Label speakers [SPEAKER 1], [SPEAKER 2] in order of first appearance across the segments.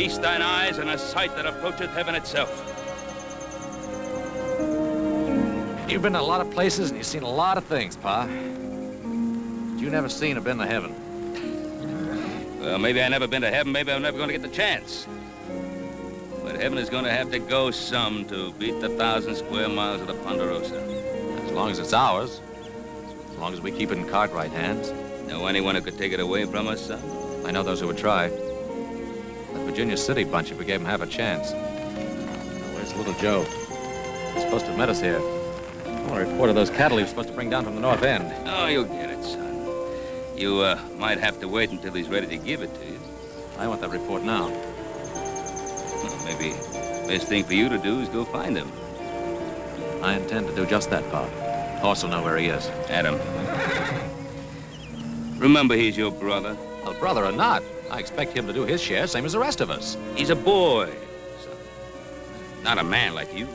[SPEAKER 1] feast thine eyes on a sight that approacheth heaven itself.
[SPEAKER 2] You've been to a lot of places and you've seen a lot of things, Pa. But you never seen or been to heaven.
[SPEAKER 1] Well, maybe I never been to heaven. Maybe I'm never going to get the chance. But heaven is going to have to go some to beat the 1,000 square miles of the Ponderosa.
[SPEAKER 2] As long as it's ours. As long as we keep it in Cartwright hands.
[SPEAKER 1] Know anyone who could take it away from us, son?
[SPEAKER 2] I know those who would try. The Virginia City bunch, if we gave them half a chance. Where's little Joe? He's supposed to have met us here. I reported those cattle he was supposed to bring down from the north end.
[SPEAKER 1] Oh, you'll get it, son. You might have to wait until he's ready to give it to you.
[SPEAKER 2] I want that report now.
[SPEAKER 1] Well, maybe the best thing for you to do is go find him.
[SPEAKER 2] I intend to do just that, Pa. Horse will know where he is.
[SPEAKER 1] Adam. Remember, he's your brother.
[SPEAKER 2] Well, brother or not, I expect him to do his share, same as the rest of us.
[SPEAKER 1] He's a boy, son. Not a man like you.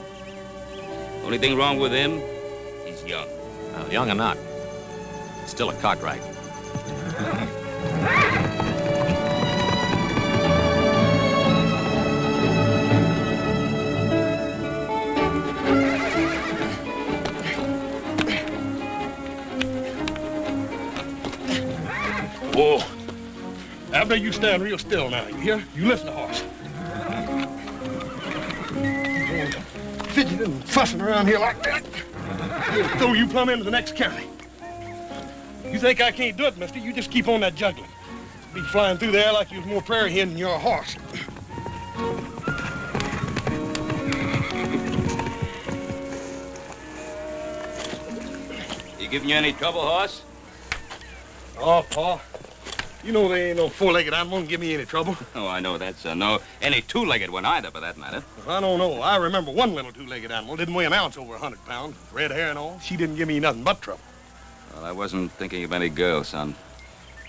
[SPEAKER 1] Only thing wrong with him, he's young.
[SPEAKER 2] Well, young or not, still a Cartwright.
[SPEAKER 3] Whoa. Abner, you stand real still now, you hear? You listen to horse. Fidgeting and fussing around here like that. I'll throw you plumb into the next county. You think I can't do it, mister? You just keep on that juggling. Be flying through the air like you was more prairie hen than you're a horse.
[SPEAKER 1] He giving you any trouble, horse?
[SPEAKER 3] Oh, Pa. You know there ain't no four-legged animal can give me any trouble.
[SPEAKER 1] Oh, I know that, son. No, any two-legged one either, for that matter.
[SPEAKER 3] Well, I don't know. I remember one little two-legged animal didn't weigh an ounce over 100 pounds. Red hair and all. She didn't give me nothing but trouble.
[SPEAKER 1] Well, I wasn't thinking of any girl, son.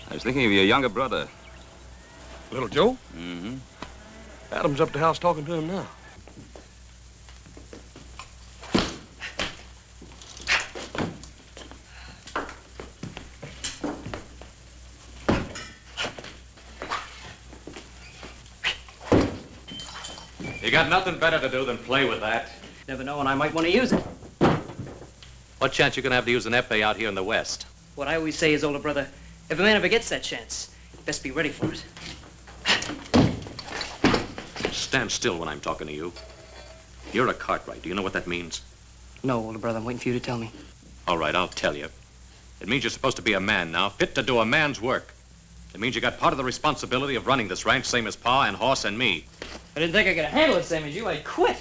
[SPEAKER 1] I was thinking of your younger brother.
[SPEAKER 3] Little Joe?
[SPEAKER 1] Mm-hmm.
[SPEAKER 3] Adam's up the house talking to him now.
[SPEAKER 2] You got nothing better to do than play with that.
[SPEAKER 4] Never know when I might want to use it.
[SPEAKER 2] What chance you gonna have to use an epee out here in the West?
[SPEAKER 4] What I always say is, older brother, if a man ever gets that chance, you best be ready for it.
[SPEAKER 2] Stand still when I'm talking to you. You're a Cartwright. Do you know what that means?
[SPEAKER 4] No, older brother, I'm waiting for you to tell me.
[SPEAKER 2] All right, I'll tell you. It means you're supposed to be a man now, fit to do a man's work. It means you got part of the responsibility of running this ranch, same as Pa and Horse and me.
[SPEAKER 4] I didn't think I could handle it same as you. I'd quit.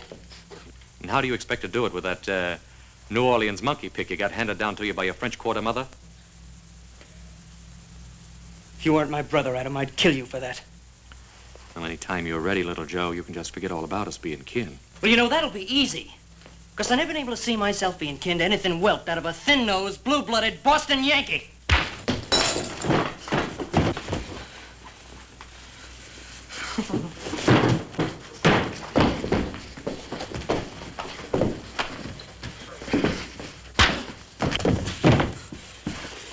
[SPEAKER 2] And how do you expect to do it with that New Orleans monkey pick you got handed down to you by your French Quarter mother?
[SPEAKER 4] If you weren't my brother, Adam, I'd kill you for that.
[SPEAKER 2] Well, any time you're ready, little Joe, you can just forget all about us being kin.
[SPEAKER 4] Well, you know, that'll be easy. Because I never been able to see myself being kin to anything whelped out of a thin-nosed, blue-blooded Boston Yankee.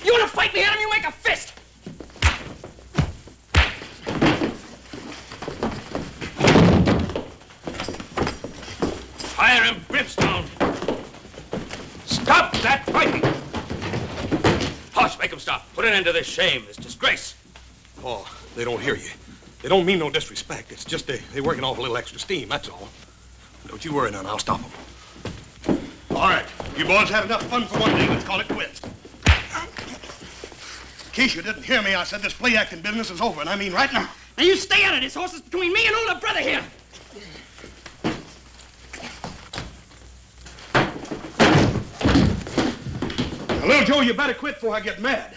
[SPEAKER 4] You want to fight me, Adam? You make a fist!
[SPEAKER 1] Fire and brimstone! Stop that fighting! Horse, make him stop. Put an end to this shame, this disgrace.
[SPEAKER 3] Oh, they don't hear you. They don't mean no disrespect. It's just they're working off a little extra steam, that's all. Don't you worry none, I'll stop them. All right, you boys had enough fun for one day. Let's call it quits. In case you didn't hear me, I said this play-acting business is over, and I mean right now.
[SPEAKER 4] Now you stay out of this. Horse is between me and older brother here.
[SPEAKER 3] Now, little Joe, you better quit before I get mad.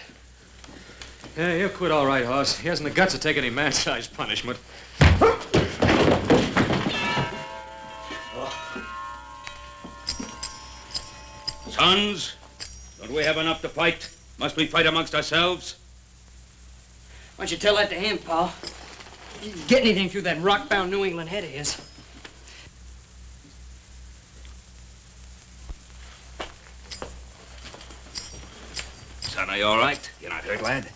[SPEAKER 2] Yeah, he'll quit all right, Hoss. He hasn't the guts to take any man-sized punishment.
[SPEAKER 1] Sons, don't we have enough to fight? Must we fight amongst ourselves?
[SPEAKER 4] Why don't you tell that to him, pal? You can get anything through that rock-bound New England head of his.
[SPEAKER 1] Son, are you all right? You're not hurt, lad?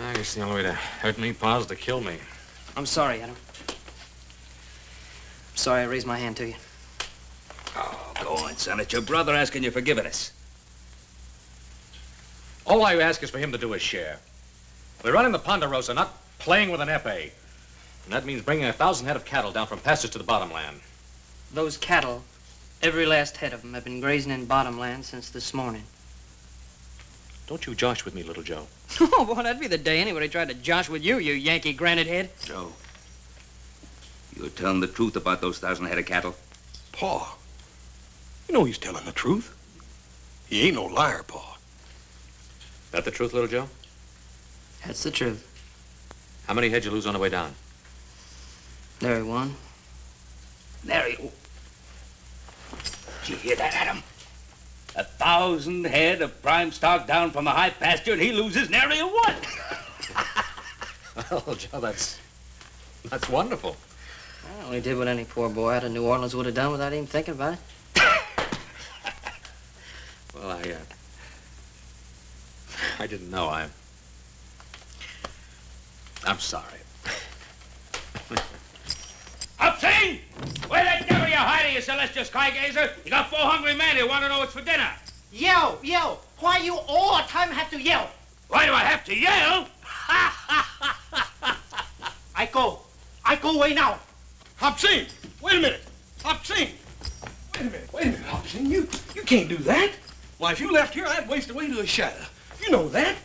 [SPEAKER 2] I guess the only way to hurt me, Pa, is to kill me.
[SPEAKER 4] I'm sorry, Adam. Sorry I raised my hand to you.
[SPEAKER 1] Oh, go on, son. It's your brother asking you for forgiveness.
[SPEAKER 2] All I ask is for him to do his share. We're running the Ponderosa, not playing with an epee. And that means bringing 1,000 head of cattle down from pastures to the bottomland.
[SPEAKER 4] Those cattle, every last head of them, have been grazing in bottomland since this morning.
[SPEAKER 2] Don't you josh with me, little Joe.
[SPEAKER 4] Oh, boy, that'd be the day anybody tried to josh with you, you Yankee granite head.
[SPEAKER 1] Joe, you're telling the truth about those 1,000 head of cattle?
[SPEAKER 3] Pa, you know he's telling the truth. He ain't no liar, Pa.
[SPEAKER 2] That the truth, little Joe?
[SPEAKER 4] That's the truth.
[SPEAKER 2] How many head you lose on the way down?
[SPEAKER 4] Nary one.
[SPEAKER 1] Nary. Did you hear that, Adam? 1,000 head of prime stock down from the high pasture, and he loses nary a one.
[SPEAKER 2] Well, Joe, that's wonderful.
[SPEAKER 4] I only did what any poor boy out of New Orleans would have done without even thinking about it.
[SPEAKER 2] Well, I didn't know. I'm sorry.
[SPEAKER 1] Upsing! Where the devil you hiding, you celestial sky-gazer? You got 4 hungry men who want to know what's for dinner.
[SPEAKER 5] Yell, yell. Why you all the time have to yell?
[SPEAKER 1] Why do I have to yell?
[SPEAKER 5] I go away now.
[SPEAKER 3] Hop-Sing, wait a minute. Hop-Sing. Wait a minute, Hop-Sing. You can't do that. Why, if you left here, I'd waste away to a shadow. You know that.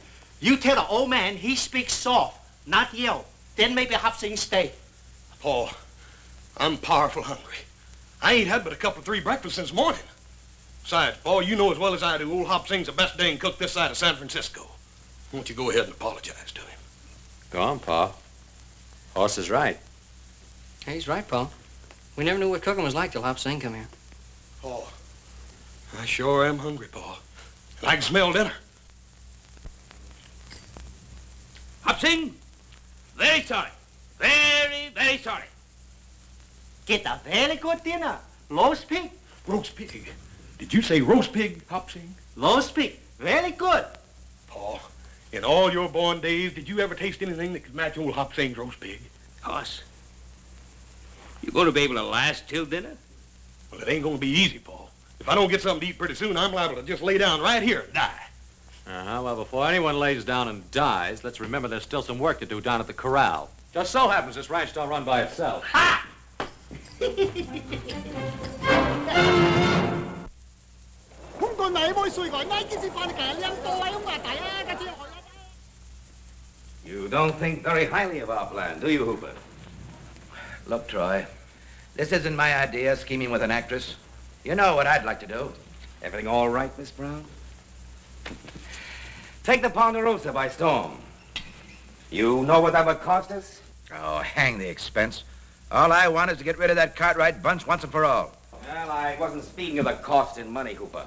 [SPEAKER 5] You tell the old man he speaks soft, not yell. Then maybe Hop-Sing stay.
[SPEAKER 3] Paul, I'm powerful hungry. I ain't had but a couple of 3 breakfasts since morning. Besides, Paul, you know as well as I do, old Hop-Sing's the best dang cook this side of San Francisco. Why don't you go ahead and apologize to him?
[SPEAKER 2] Go on, Pa. Horse is right.
[SPEAKER 4] He's right, Pa. We never knew what cooking was like till Hop-Sing come here.
[SPEAKER 3] Paul, I sure am hungry, Paul. And I can smell dinner.
[SPEAKER 1] Hop-Sing, very sorry. Very, very sorry.
[SPEAKER 5] Get a very good dinner. Roast pig.
[SPEAKER 3] Roast pig. Did you say roast pig, Hop-Sing?
[SPEAKER 5] Roast pig. Very good.
[SPEAKER 3] Paul, in all your born days, did you ever taste anything that could match old Hop-Sing's roast pig?
[SPEAKER 1] Hoss, you going to be able to last till dinner?
[SPEAKER 3] Well, it ain't going to be easy, Paul. If I don't get something to eat pretty soon, I'm liable to just lay down right here and die.
[SPEAKER 2] Well, before anyone lays down and dies, let's remember there's still some work to do down at the corral. Just so happens this ranch don't run by itself.
[SPEAKER 5] Ha!
[SPEAKER 1] You don't think very highly of our plan, do you, Hooper?
[SPEAKER 6] Look, Troy, this isn't my idea, scheming with an actress. You know what I'd like to do.
[SPEAKER 1] Everything all right, Miss Brown? Take the Ponderosa by storm. You know what that would cost us?
[SPEAKER 6] Oh, hang the expense. All I want is to get rid of that Cartwright bunch once and for all.
[SPEAKER 1] Well, I wasn't speaking of the cost in money, Hooper.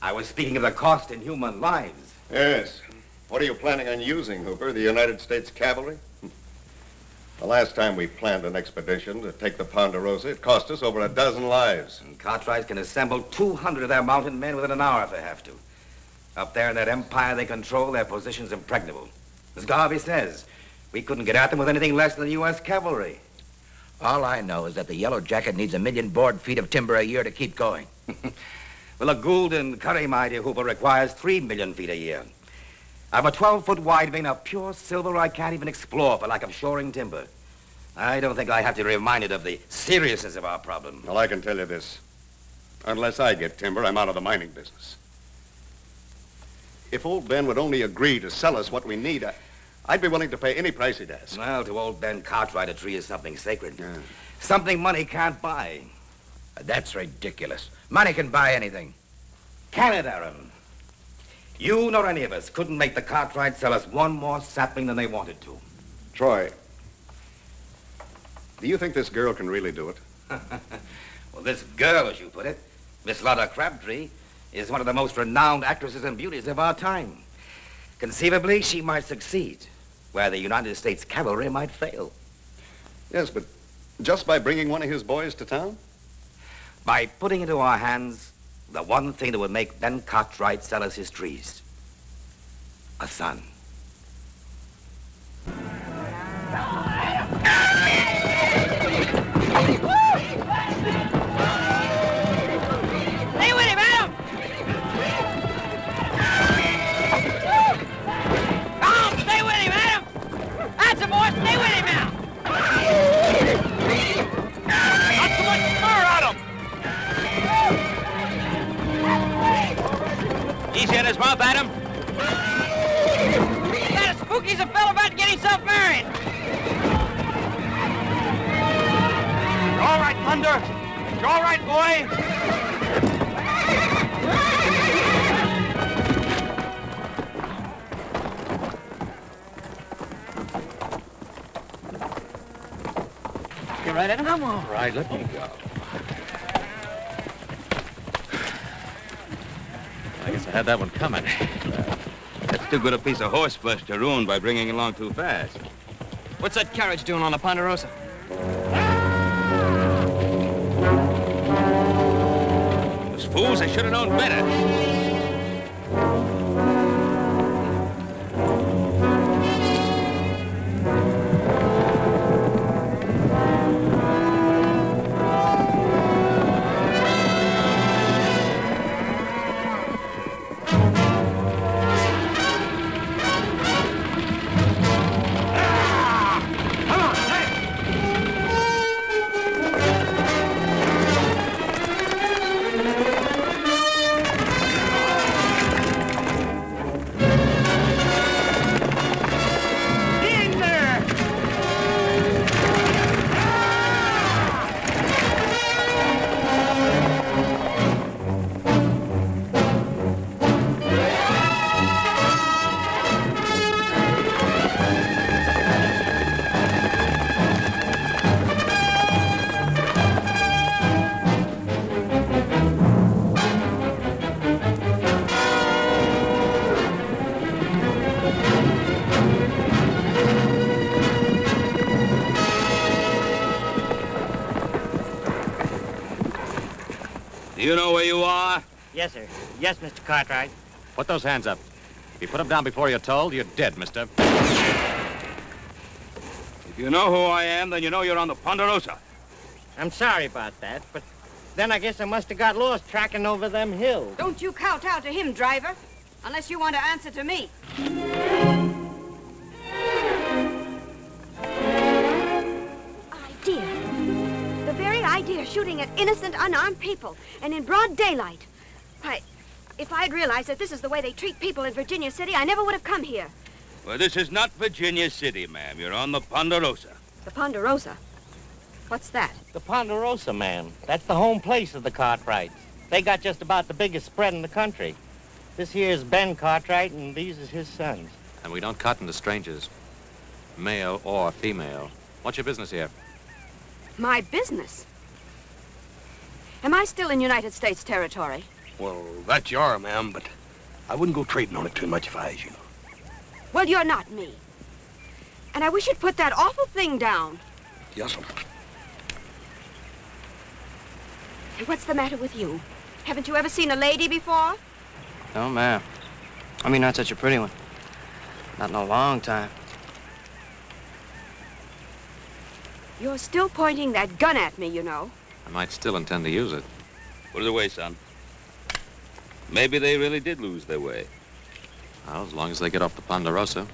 [SPEAKER 1] I was speaking of the cost in human lives.
[SPEAKER 7] Yes. What are you planning on using, Hooper? The United States Cavalry? The last time we planned an expedition to take the Ponderosa, it cost us over 12 lives.
[SPEAKER 1] And Cartwright can assemble 200 of their mounted men within an hour if they have to. Up there in that empire they control, their position's impregnable. As Garvey says, we couldn't get at them with anything less than the U.S. cavalry.
[SPEAKER 6] All I know is that the Yellow Jacket needs 1 million board feet of timber a year to keep going.
[SPEAKER 1] Well, a Gould and Curry, my dear Hooper, requires 3 million feet a year. I've a 12-foot wide vein of pure silver I can't even explore for lack of shoring timber. I don't think I have to be reminded of the seriousness of our problem.
[SPEAKER 7] Well, I can tell you this. Unless I get timber, I'm out of the mining business. If old Ben would only agree to sell us what we need, I'd be willing to pay any price he'd ask.
[SPEAKER 1] Well, to old Ben Cartwright, a tree is something sacred.
[SPEAKER 7] Yeah.
[SPEAKER 1] Something money can't buy.
[SPEAKER 6] That's ridiculous. Money can buy anything.
[SPEAKER 1] Can it, Aaron? You nor any of us couldn't make the Cartwrights sell us one more sapling than they wanted to.
[SPEAKER 7] Troy, do you think this girl can really do it?
[SPEAKER 1] Well, this girl, as you put it, Miss Lotta Crabtree, is one of the most renowned actresses and beauties of our time. Conceivably, she might succeed, where the United States cavalry might fail.
[SPEAKER 7] Yes, but just by bringing one of his boys to town?
[SPEAKER 1] By putting into our hands the one thing that would make Ben Cartwright sell us his trees. A son.
[SPEAKER 2] his mouth at him.
[SPEAKER 4] That spooky's a fellow about to get himself married.
[SPEAKER 3] You all right, Thunder? You all right, boy?
[SPEAKER 4] You right, Adam?
[SPEAKER 2] I'm all right. Let me go. I guess I had that one coming.
[SPEAKER 1] That's too good a piece of horseflesh to ruin by bringing it along too fast.
[SPEAKER 4] What's that carriage doing on the Ponderosa?
[SPEAKER 1] Those fools, they should have known better. Do you know where you are?
[SPEAKER 5] Yes, sir. Yes, Mr. Cartwright.
[SPEAKER 2] Put those hands up. If you put them down before you're told, you're dead, mister.
[SPEAKER 1] If you know who I am, then you know you're on the Ponderosa.
[SPEAKER 5] I'm sorry about that, but then I guess I must have got lost tracking over them hills.
[SPEAKER 8] Don't you kowtow to him, driver, unless you want to answer to me. Idea. The very idea of shooting at innocent, unarmed people, and in broad daylight. Why, if I'd realized that this is the way they treat people in Virginia City, I never would have come here.
[SPEAKER 1] Well, this is not Virginia City, ma'am. You're on the Ponderosa.
[SPEAKER 8] The Ponderosa? What's that?
[SPEAKER 5] The Ponderosa, ma'am. That's the home place of the Cartwrights. They got just about the biggest spread in the country. This here is Ben Cartwright, and these is his sons.
[SPEAKER 2] And we don't cotton to strangers, male or female. What's your business here?
[SPEAKER 8] My business? Am I still in United States territory?
[SPEAKER 3] Well, that you are, ma'am, but I wouldn't go trading on it too much if I was you.
[SPEAKER 8] Well, you're not me. And I wish you'd put that awful thing down.
[SPEAKER 3] Yes, ma'am.
[SPEAKER 8] And what's the matter with you? Haven't you ever seen a lady before?
[SPEAKER 4] No, ma'am. I mean, not such a pretty one. Not in a long time.
[SPEAKER 8] You're still pointing that gun at me, you know.
[SPEAKER 2] I might still intend to use it.
[SPEAKER 1] Put it away, son. Maybe they really did lose their way.
[SPEAKER 2] Well, as long as they get off the Ponderosa.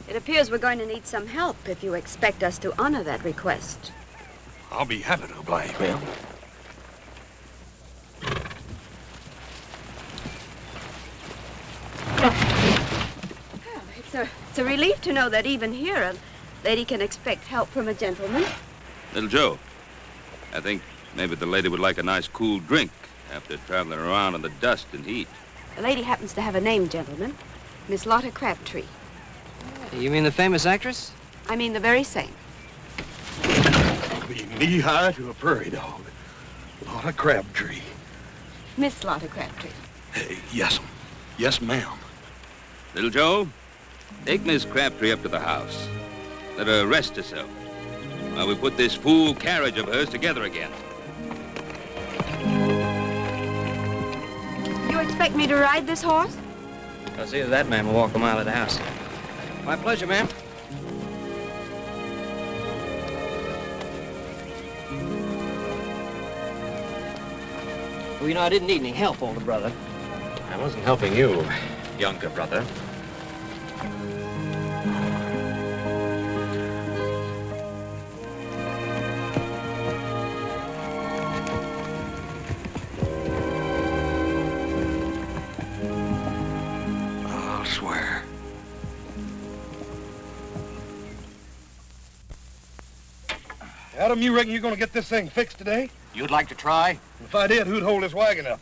[SPEAKER 8] It appears we're going to need some help if you expect us to honor that request.
[SPEAKER 3] I'll be happy to oblige, ma'am.
[SPEAKER 8] Well, it's a relief to know that even here a lady can expect help from a gentleman.
[SPEAKER 1] Little Joe, I think maybe the lady would like a nice cool drink after traveling around in the dust and heat.
[SPEAKER 8] The lady happens to have a name, gentlemen. Miss Lotta Crabtree.
[SPEAKER 4] You mean the famous actress?
[SPEAKER 8] I mean the very same.
[SPEAKER 3] I'll be knee-high to a prairie dog. Lotta Crabtree.
[SPEAKER 8] Miss Lotta Crabtree.
[SPEAKER 3] Hey, yes, ma'am. Yes, ma'am.
[SPEAKER 1] Little Joe, take Miss Crabtree up to the house. Let her rest herself while we put this fool carriage of hers together again.
[SPEAKER 8] You expect me to ride this horse?
[SPEAKER 4] Because either that man will walk a mile to the house. My pleasure, ma'am. Well, you know, I didn't need any help, older brother.
[SPEAKER 2] I wasn't helping you, younger brother.
[SPEAKER 3] Adam, you reckon you're going to get this thing fixed today?
[SPEAKER 2] You'd like to try?
[SPEAKER 3] If I did, who'd hold this wagon up?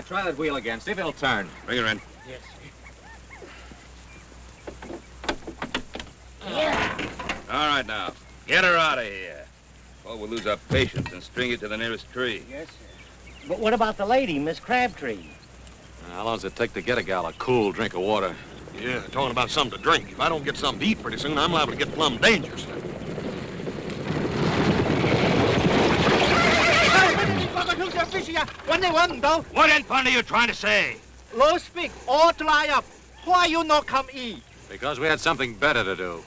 [SPEAKER 2] Try that wheel again. See if it'll turn.
[SPEAKER 1] Bring her in.
[SPEAKER 3] Yes.
[SPEAKER 1] All right, now. Get her out of here. Or we'll lose our patience and string it to the nearest tree.
[SPEAKER 5] Yes, sir. But what about the lady, Miss Crabtree?
[SPEAKER 2] How long does it take to get a gal a cool drink of water?
[SPEAKER 3] Yeah, talking about something to drink. If I don't get something to eat pretty soon, I'm liable to get plumb dangerous.
[SPEAKER 1] What in fun are you trying to say?
[SPEAKER 5] Low speak, all dry up. Why you not come eat?
[SPEAKER 2] Because we had something better to do.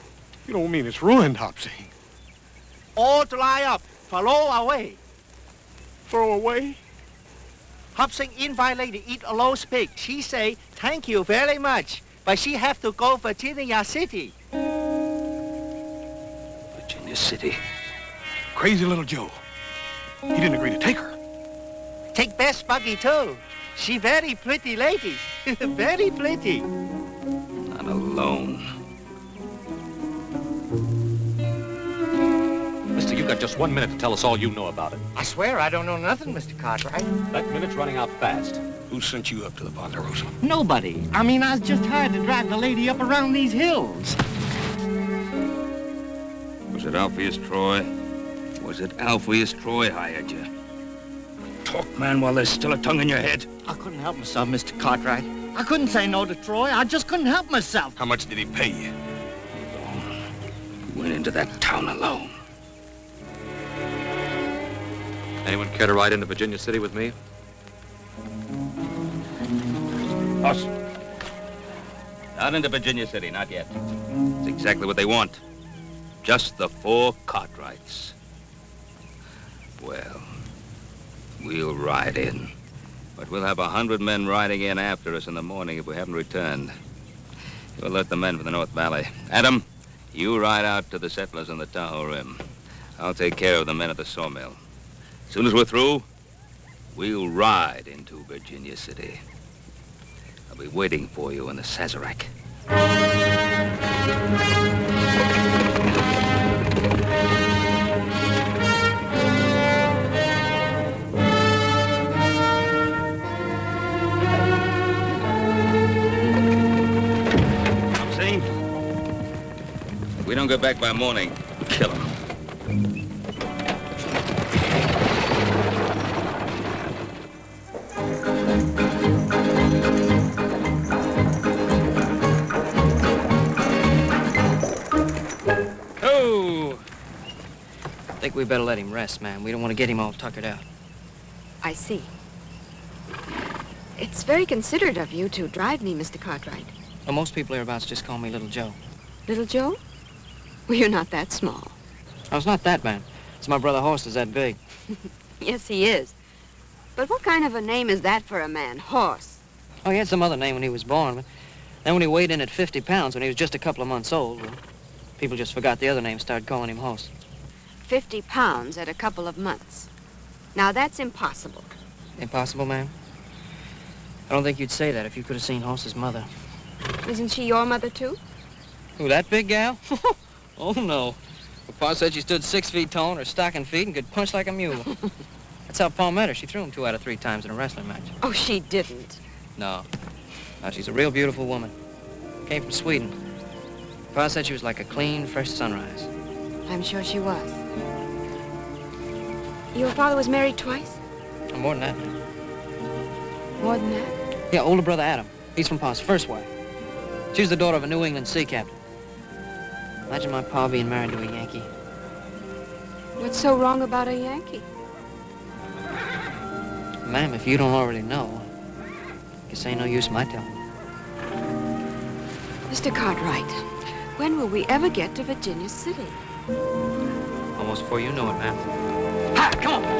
[SPEAKER 3] You don't mean it's ruined, Hopsy.
[SPEAKER 5] All dry up, follow away.
[SPEAKER 3] Throw away?
[SPEAKER 5] Hopsing invite lady eat a low speak. She say, thank you very much. But she have to go Virginia City.
[SPEAKER 1] Virginia City.
[SPEAKER 3] Crazy little Joe. He didn't agree to take her.
[SPEAKER 5] Take Bess Buggy too. She very pretty lady. Very pretty.
[SPEAKER 1] I'm alone.
[SPEAKER 2] Mister, you've got just 1 minute to tell us all you know about it.
[SPEAKER 5] I swear I don't know nothing, Mr. Cartwright.
[SPEAKER 2] That minute's running out fast.
[SPEAKER 3] Who sent you up to the Ponderosa?
[SPEAKER 5] Nobody. I mean, I was just hired to drive the lady up around these hills.
[SPEAKER 1] Was it Alpheus Troy? Was it Alpheus Troy hired you? Talk, man, while there's still a tongue in your head.
[SPEAKER 5] I couldn't help myself, Mr. Cartwright. I couldn't say no to Troy. I just couldn't help myself.
[SPEAKER 3] How much did he pay you?
[SPEAKER 1] You went into that town alone.
[SPEAKER 2] Anyone care to ride into Virginia City with me?
[SPEAKER 1] Us. Not into Virginia City, not yet. It's exactly what they want. Just the 4 Cartwrights. Well, we'll ride in. But we'll have 100 men riding in after us in the morning if we haven't returned. We'll alert the men from the North Valley. Adam, you ride out to the settlers on the Tahoe Rim. I'll take care of the men at the sawmill. As soon as we're through, we'll ride into Virginia City. I'll be waiting for you in the Sazerac. If we don't get back by morning, kill him.
[SPEAKER 4] Oh! I think we better let him rest, man. We don't want to get him all tuckered out.
[SPEAKER 8] I see. It's very considerate of you to drive me, Mr. Cartwright.
[SPEAKER 4] Well, most people hereabouts just call me Little Joe.
[SPEAKER 8] Little Joe? Well, you're not that small.
[SPEAKER 4] I was not that, man. It's my brother Horse is that big.
[SPEAKER 8] Yes, he is. But what kind of a name is that for a man? Horse.
[SPEAKER 4] Oh, he had some other name when he was born, but then when he weighed in at 50 pounds, when he was just a couple of months old, well, people just forgot the other name and started calling him Horse.
[SPEAKER 8] 50 pounds at a couple of months. Now, that's impossible.
[SPEAKER 4] Impossible, ma'am? I don't think you'd say that if you could have seen Horse's mother.
[SPEAKER 8] Isn't she your mother, too?
[SPEAKER 4] Who, that big gal? Oh, no. Well, Pa said she stood 6 feet tall on her stocking feet and could punch like a mule. That's how Pa met her. She threw him 2 out of 3 times in a wrestling match.
[SPEAKER 8] Oh, she didn't.
[SPEAKER 4] No. No, she's a real beautiful woman. Came from Sweden. Pa said she was like a clean, fresh sunrise.
[SPEAKER 8] I'm sure she was. Your father was married twice?
[SPEAKER 4] Oh, more than that, ma'am.
[SPEAKER 8] More than that?
[SPEAKER 4] Yeah, older brother Adam. He's from Pa's first wife. She was the daughter of a New England sea captain. Imagine my pa being married to a Yankee.
[SPEAKER 8] What's so wrong about a Yankee?
[SPEAKER 4] Ma'am, if you don't already know, guess ain't no use my telling.
[SPEAKER 8] Mr. Cartwright, when will we ever get to Virginia City?
[SPEAKER 4] Almost before you know it, ma'am. Ha! Come on!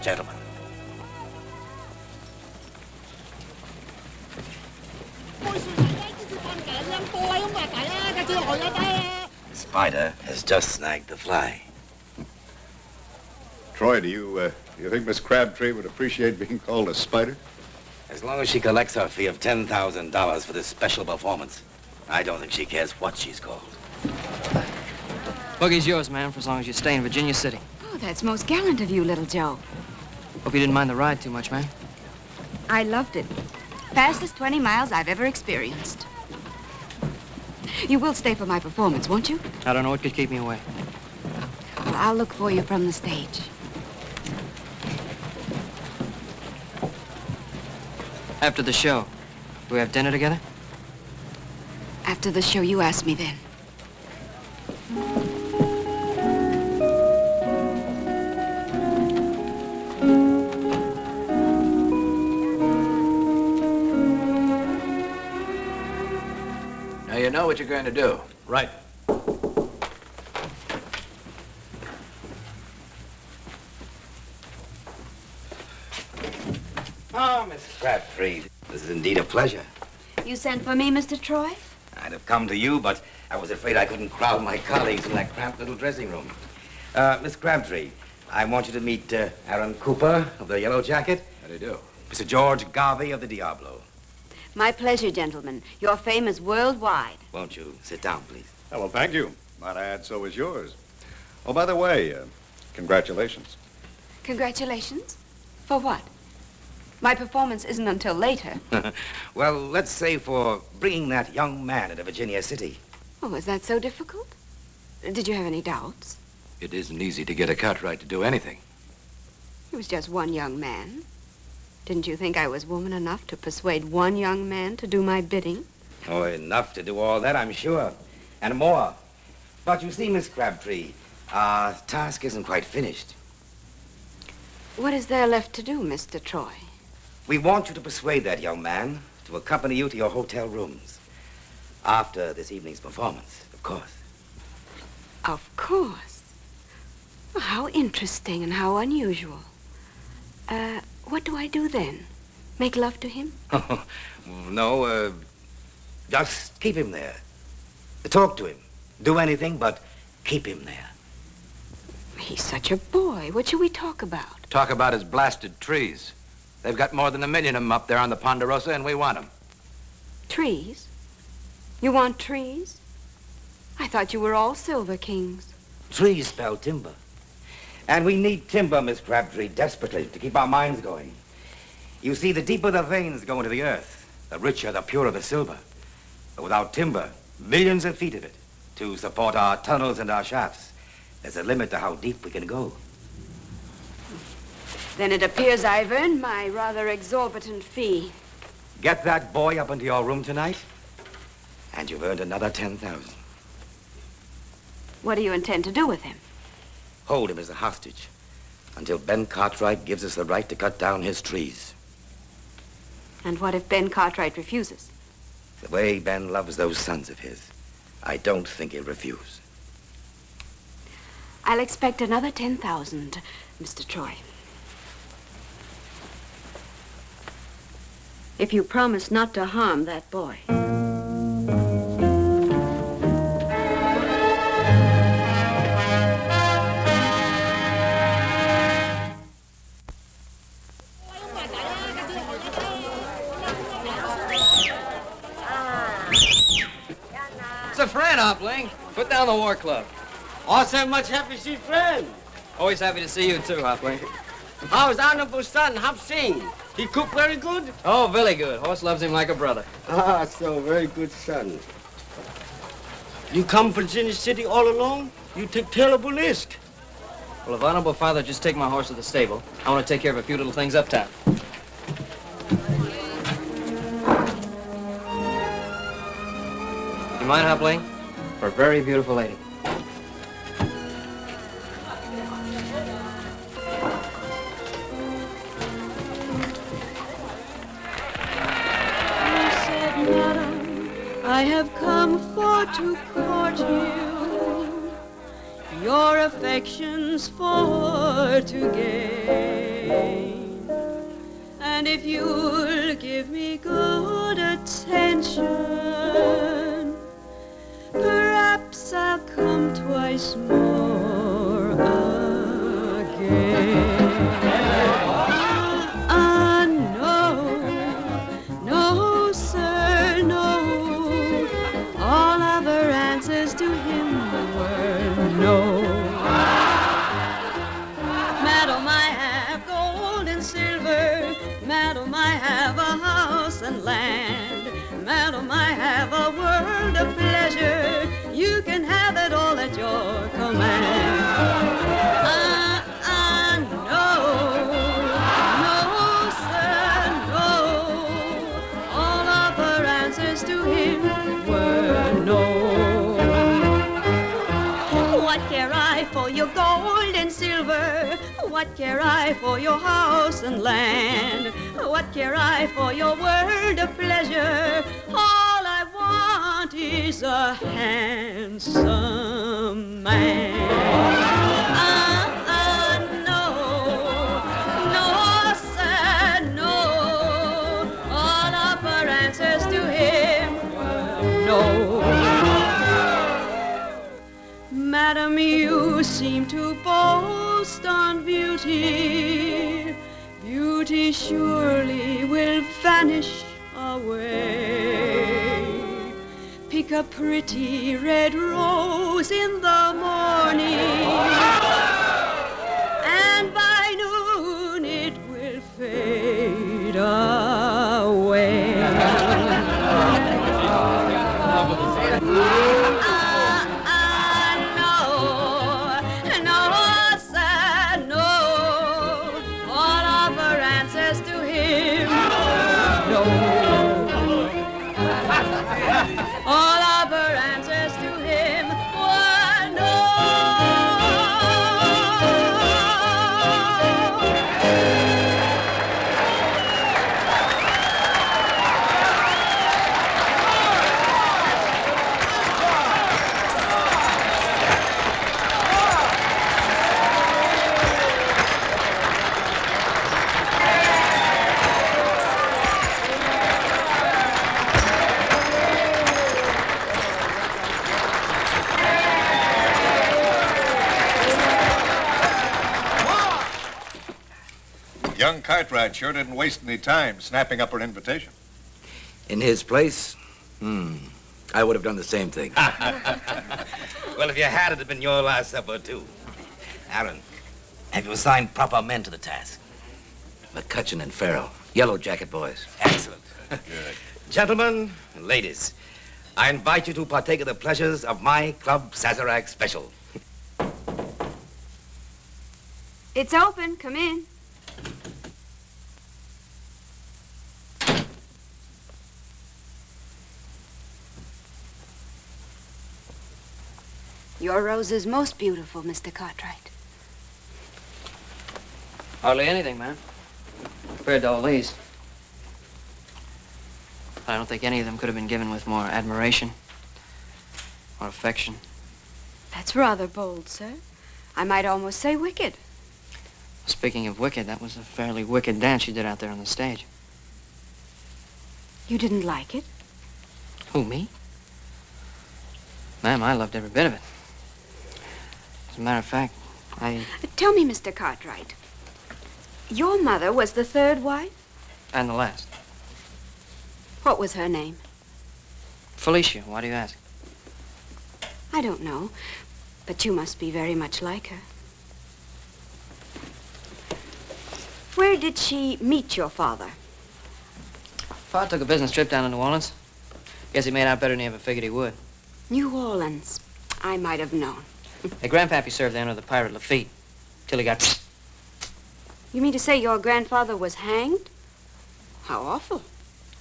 [SPEAKER 9] Gentlemen,
[SPEAKER 1] The spider has just snagged the fly.
[SPEAKER 7] Troy, do you think Miss Crabtree would appreciate being called a spider?
[SPEAKER 1] As long as she collects her fee of $10,000 for this special performance, I don't think she cares what she's called.
[SPEAKER 4] Boogie's yours, ma'am, for as long as you stay in Virginia City.
[SPEAKER 9] Oh, that's most gallant of you, little Joe.
[SPEAKER 4] Hope you didn't mind the ride too much, ma'am.
[SPEAKER 9] I loved it. Fastest 20 miles I've ever experienced. You will stay for my performance, won't you?
[SPEAKER 4] I don't know what could keep me away.
[SPEAKER 9] Well, I'll look for you from the stage.
[SPEAKER 4] After the show, do we have dinner together?
[SPEAKER 9] After the show, you ask me then.
[SPEAKER 6] Now you know what you're going to do.
[SPEAKER 2] Right.
[SPEAKER 1] Oh, Miss Crabtree, this is indeed a pleasure.
[SPEAKER 8] You sent for me, Mr. Troy?
[SPEAKER 1] I'd have come to you, but I was afraid I couldn't crowd my colleagues in that cramped little dressing room. Miss Crabtree, I want you to meet Aaron Cooper of the Yellow Jacket.
[SPEAKER 2] How do you do?
[SPEAKER 1] Mr. George Garvey of the Diablo.
[SPEAKER 8] My pleasure, gentlemen. Your fame is worldwide.
[SPEAKER 1] Won't you sit down, please?
[SPEAKER 7] Oh, well, thank you. Might I add, so is yours. Oh, by the way, congratulations.
[SPEAKER 9] Congratulations? For what? My performance isn't until later.
[SPEAKER 1] Well, let's say for bringing that young man into Virginia City.
[SPEAKER 9] Oh, is that so difficult? Did you have any doubts?
[SPEAKER 2] It isn't easy to get a Cartwright to do anything.
[SPEAKER 9] He was just one young man. Didn't you think I was woman enough to persuade one young man to do my bidding?
[SPEAKER 1] Oh, enough to do all that, I'm sure. And more. But you see, Miss Crabtree, our task isn't quite finished.
[SPEAKER 9] What is there left to do, Mr. Troy?
[SPEAKER 1] We want you to persuade that young man to accompany you to your hotel rooms. After this evening's performance, of course.
[SPEAKER 9] Of course. Well, how interesting and how unusual. What do I do then? Make love to him?
[SPEAKER 1] No, just keep him there. Talk to him. Do anything but keep him there.
[SPEAKER 9] He's such a boy. What should we talk about?
[SPEAKER 6] Talk about his blasted trees. They've got more than 1 million of them up there on the Ponderosa, and we want them.
[SPEAKER 9] Trees? You want trees? I thought you were all Silver Kings.
[SPEAKER 1] Trees spell timber. And we need timber, Miss Crabtree, desperately, to keep our minds going. You see, the deeper the veins go into the earth, the richer, the purer the silver. But without timber, millions of feet of it, to support our tunnels and our shafts, there's a limit to how deep we can go.
[SPEAKER 9] Then it appears I've earned my rather exorbitant fee.
[SPEAKER 1] Get that boy up into your room tonight, and you've earned another 10,000.
[SPEAKER 9] What do you intend to do with him?
[SPEAKER 1] Hold him as a hostage until Ben Cartwright gives us the right to cut down his trees.
[SPEAKER 9] And what if Ben Cartwright refuses?
[SPEAKER 1] The way Ben loves those sons of his, I don't think he'll refuse.
[SPEAKER 9] I'll expect another 10,000, Mr. Troy. If you promise not to harm that boy.
[SPEAKER 4] It's a friend, Hopling. Put down the war club.
[SPEAKER 10] Also much happy to see friend.
[SPEAKER 4] Always happy to see you too, Hopling.
[SPEAKER 10] How's honorable son, Hop Sing? He cook very good?
[SPEAKER 4] Oh, very good. Horse loves him like a brother.
[SPEAKER 10] Ah, so very good son. You come from Virginia City all alone? You take terrible risk.
[SPEAKER 4] Well, if honorable father just take my horse to the stable, I want to take care of a few little things uptown. You mind, Hopling? For a very beautiful lady.
[SPEAKER 11] I have come for to court you, your affections for to gain. And if you'll give me good attention, once more again. No, sir, no. All other answers to him were no. Madam, I have gold and silver. Madam, I have a house and land. Madam, I have a world of pleasure. You can have it all at your command. No, sir, no. All other answers to him were no. What care I for your gold and silver? What care I for your house and land? What care I for your world of pleasure? All I want is a handsome man. No, sir, no. All other answers to him were no. Madam, you seem to boast on beauty. Beauty surely will vanish away. Pick a pretty red rose in the morning, and by noon it will fade away. All other answers to him were no.
[SPEAKER 7] Young Cartwright sure didn't waste any time snapping up her invitation.
[SPEAKER 1] In his place, I would have done the same thing. Well, if you had, it'd have been your last supper, too. Aaron, have you assigned proper men to the task? McCutcheon and Farrell, Yellow Jacket boys. Excellent. Good. Gentlemen and ladies, I invite you to partake of the pleasures of my Club Sazerac special.
[SPEAKER 8] It's open. Come in. Your rose is most beautiful, Mr. Cartwright.
[SPEAKER 4] Hardly anything, ma'am. Compared to all these. I don't think any of them could have been given with more admiration or affection.
[SPEAKER 8] That's rather bold, sir. I might almost say wicked.
[SPEAKER 4] Speaking of wicked, that was a fairly wicked dance you did out there on the stage.
[SPEAKER 8] You didn't like it?
[SPEAKER 4] Who, me? Ma'am, I loved every bit of it. As a matter of fact,
[SPEAKER 8] Tell me, Mr. Cartwright, your mother was the third wife?
[SPEAKER 4] And the last.
[SPEAKER 8] What was her name?
[SPEAKER 4] Felicia, why do you ask?
[SPEAKER 8] I don't know, but you must be very much like her. Where did she meet your father?
[SPEAKER 4] Father took a business trip down to New Orleans. Guess he made out better than he ever figured he would.
[SPEAKER 8] New Orleans. I might have known.
[SPEAKER 4] Hey, Grandpappy served there under the pirate Lafitte, till he got...
[SPEAKER 8] You mean to say your grandfather was hanged? How awful.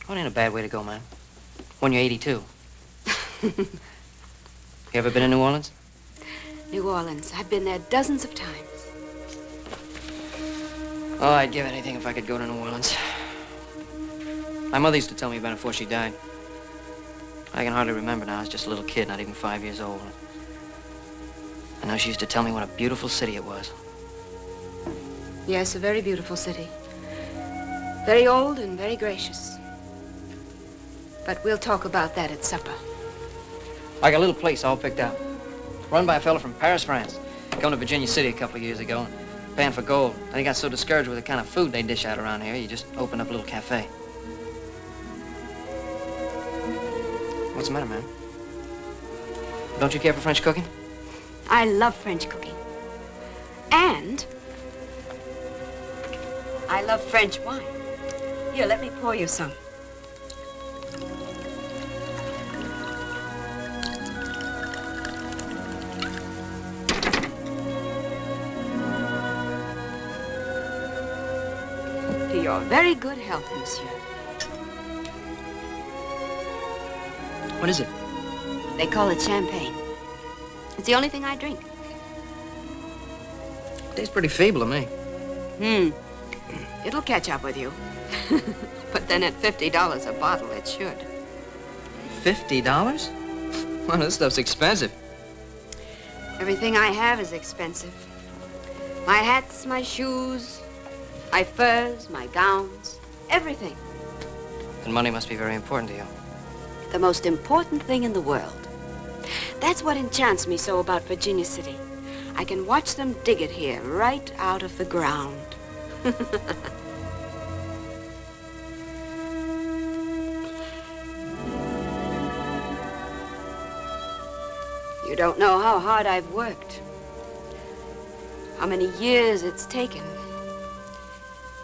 [SPEAKER 4] Well, it ain't a bad way to go, ma'am. When you're 82. You ever been in New Orleans?
[SPEAKER 8] New Orleans. I've been there dozens of times.
[SPEAKER 4] Oh, I'd give anything if I could go to New Orleans. My mother used to tell me about it before she died. I can hardly remember now. I was just a little kid, not even 5 years old. I know she used to tell me what a beautiful city it was.
[SPEAKER 8] Yes, a very beautiful city. Very old and very gracious. But we'll talk about that at supper.
[SPEAKER 4] I got a little place all picked out. Run by a fellow from Paris, France. Come to Virginia City a couple of years ago and pan for gold. Then he got so discouraged with the kind of food they dish out around here, he just opened up a little cafe. What's the matter, man? Don't you care for French cooking?
[SPEAKER 9] I love French cooking. And I love French wine. Here, let me pour you some. To your very good health, monsieur.
[SPEAKER 4] What is it?
[SPEAKER 9] They call it champagne. It's the only thing I drink.
[SPEAKER 4] Tastes pretty feeble to me.
[SPEAKER 9] It'll catch up with you. But then at $50 a bottle, it should.
[SPEAKER 4] $50? Well, this stuff's expensive.
[SPEAKER 9] Everything I have is expensive. My hats, my shoes, my furs, my gowns, everything.
[SPEAKER 4] And money must be very important to you.
[SPEAKER 9] The most important thing in the world. That's what enchants me so about Virginia City. I can watch them dig it here, right out of the ground. You don't know how hard I've worked. How many years it's taken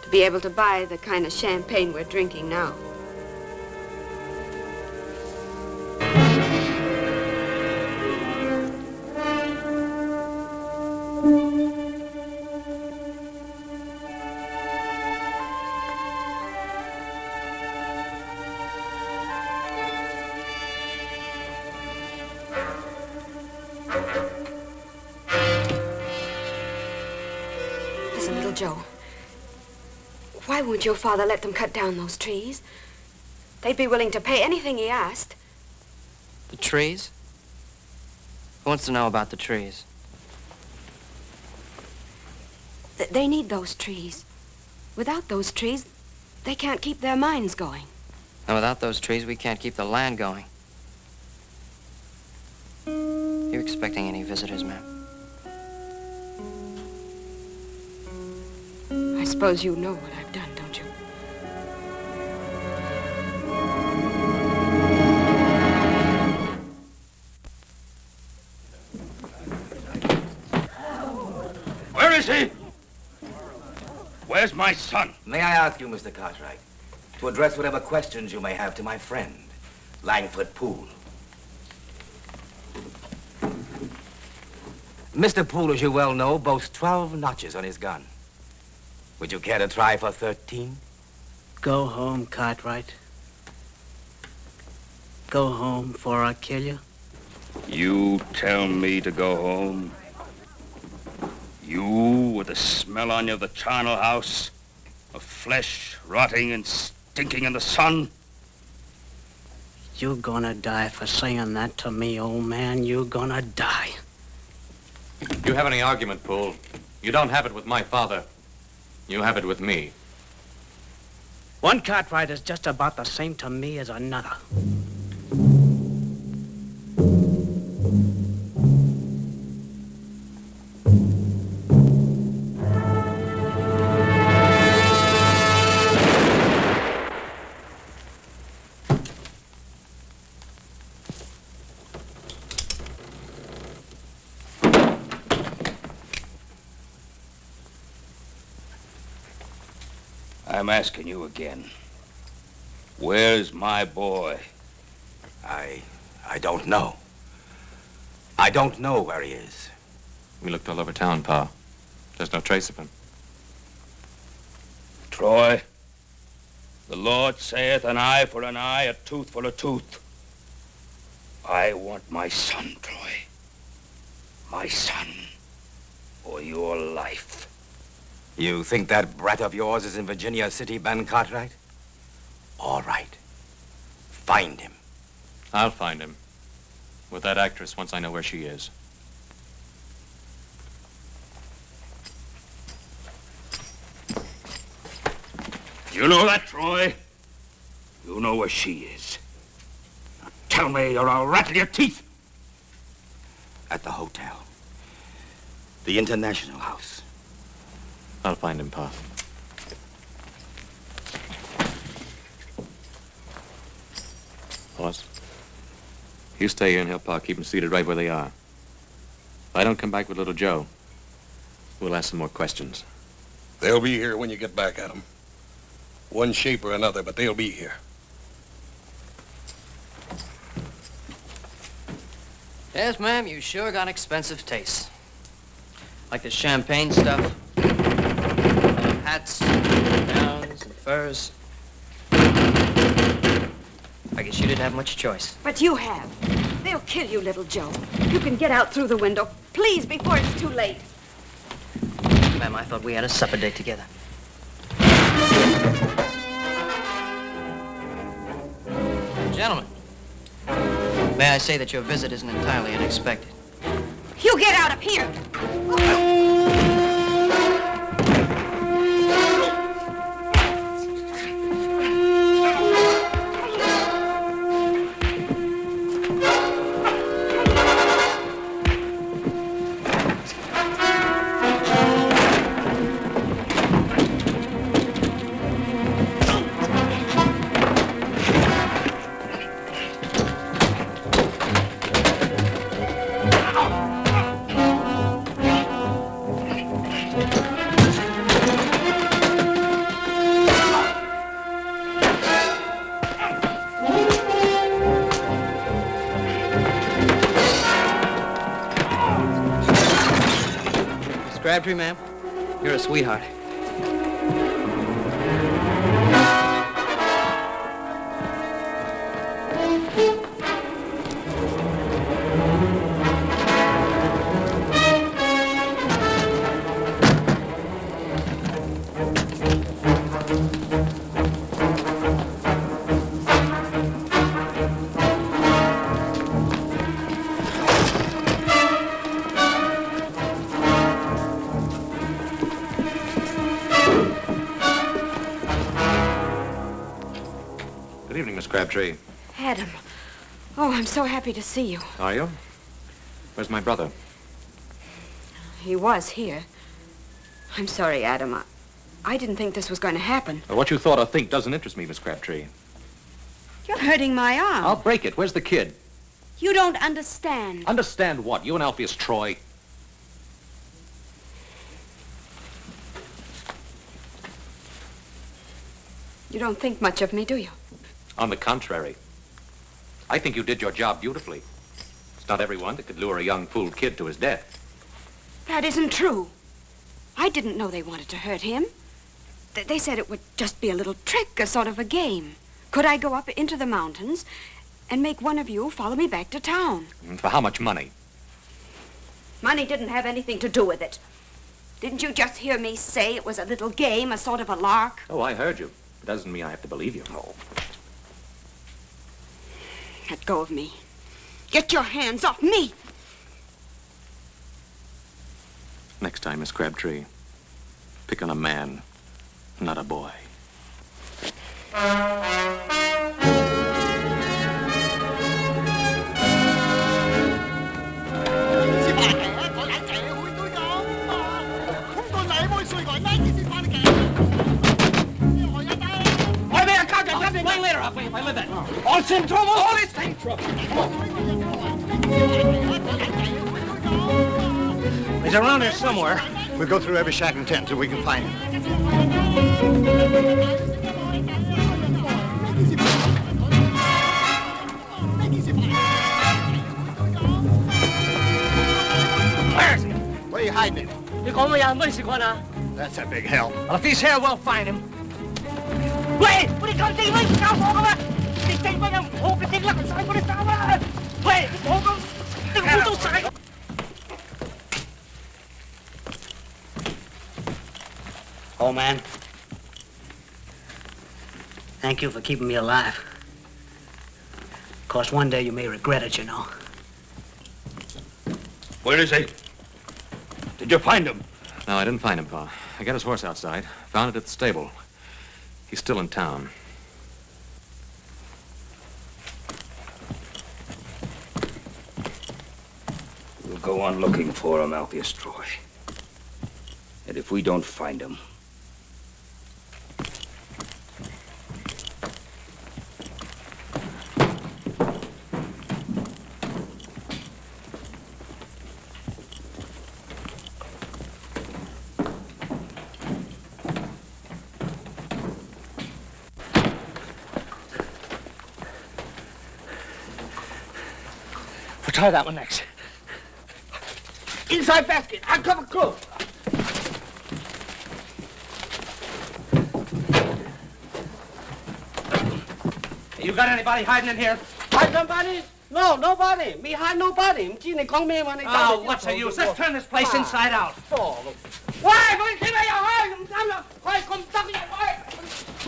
[SPEAKER 9] to be able to buy the kind of champagne we're drinking now. Joe, why won't your father let them cut down those trees? They'd be willing to pay anything he asked.
[SPEAKER 4] The trees? Who wants to know about the trees?
[SPEAKER 9] They need those trees. Without those trees, they can't keep their mines going.
[SPEAKER 4] And without those trees, we can't keep the land going. You expecting any visitors, ma'am?
[SPEAKER 9] I suppose you know what I've done, don't you?
[SPEAKER 1] Where is he? Where's my son? May I ask you, Mr. Cartwright, to address whatever questions you may have to my friend, Langford Poole. Mr. Poole, as you well know, boasts 12 notches on his gun. Would you care to try for 13?
[SPEAKER 10] Go home, Cartwright. Go home, before I kill you.
[SPEAKER 3] You tell me to go home? You, with the smell on you of the charnel house, of flesh rotting and stinking in the sun?
[SPEAKER 10] You're gonna die for saying that to me, old man. You're gonna die.
[SPEAKER 2] You have any argument, Poole? You don't have it with my father. You have it with me.
[SPEAKER 10] One Cartwright is just about the same to me as another.
[SPEAKER 3] I'm asking you again. Where's my boy?
[SPEAKER 1] I don't know. I don't know where he is.
[SPEAKER 2] We looked all over town, Pa. There's no trace of him.
[SPEAKER 3] Troy, the Lord saith an eye for an eye, a tooth for a tooth. I want my son, Troy. My son, or your life.
[SPEAKER 1] You think that brat of yours is in Virginia City, Ben Cartwright? All right. Find him.
[SPEAKER 2] I'll find him. With that actress, once I know where she is.
[SPEAKER 3] You know that, Troy? You know where she is. Now tell me or I'll rattle your teeth.
[SPEAKER 1] At the hotel. The International House.
[SPEAKER 2] I'll find him, Pa. Boss, you stay here and help Pa keep them seated right where they are. If I don't come back with little Joe, we'll ask some more questions.
[SPEAKER 3] They'll be here when you get back at them. One shape or another, but they'll be here.
[SPEAKER 4] Yes, ma'am, you sure got expensive taste. Like the champagne stuff, hats, gowns, and furs. I guess you didn't have much choice.
[SPEAKER 8] But you have. They'll kill you, little Joe. You can get out through the window, please, before it's too late.
[SPEAKER 4] Ma'am, I thought we had a supper date together. Gentlemen, may I say that your visit isn't entirely unexpected?
[SPEAKER 8] You get out of here!
[SPEAKER 4] Crabtree, ma'am, you're a sweetheart.
[SPEAKER 2] Crabtree.
[SPEAKER 8] Adam. Oh, I'm so happy to see you.
[SPEAKER 2] Are you? Where's my brother?
[SPEAKER 8] He was here. I'm sorry, Adam. I didn't think this was going to happen.
[SPEAKER 2] Well, what you thought or think doesn't interest me, Miss Crabtree.
[SPEAKER 8] You're hurting my arm.
[SPEAKER 2] I'll break it. Where's the kid?
[SPEAKER 8] You don't understand.
[SPEAKER 2] Understand what? You and Alpheus Troy?
[SPEAKER 8] You don't think much of me, do you?
[SPEAKER 2] On the contrary. I think you did your job beautifully. It's not everyone that could lure a young fool kid to his death.
[SPEAKER 8] That isn't true. I didn't know they wanted to hurt him. They said it would just be a little trick, a sort of a game. Could I go up into the mountains and make one of you follow me back to town?
[SPEAKER 2] For how much money?
[SPEAKER 8] Money didn't have anything to do with it. Didn't you just hear me say it was a little game, a sort of a lark?
[SPEAKER 2] Oh, I heard you. It doesn't mean I have to believe you.
[SPEAKER 8] Oh. Let go of me. Get your hands off me!
[SPEAKER 2] Next time, Miss Crabtree, pick on a man, not a boy.
[SPEAKER 10] All's in trouble! All is in trouble! He's around here somewhere. We'll go through every shack and tent till we can find him. Where is he? Where are you hiding him? That's a big help. Well, if he's here, we'll find him. Wait! What are you going to do? Wait!
[SPEAKER 12] Oh, man. Thank you for keeping me alive. Of course, one day you may regret it, you know.
[SPEAKER 3] Where is he? Did you find him?
[SPEAKER 2] No, I didn't find him, Pa. I got his horse outside. Found it at the stable. He's still in town.
[SPEAKER 3] We'll
[SPEAKER 1] go on looking for him, Alpheus Troy. And if we don't find him...
[SPEAKER 10] We'll try that one next. Inside basket. I'll cover close.
[SPEAKER 1] You got anybody hiding in here?
[SPEAKER 10] Hide somebody? No, nobody. Me hide nobody.
[SPEAKER 1] Oh, what's the use? Let's turn this place inside out.
[SPEAKER 10] Why?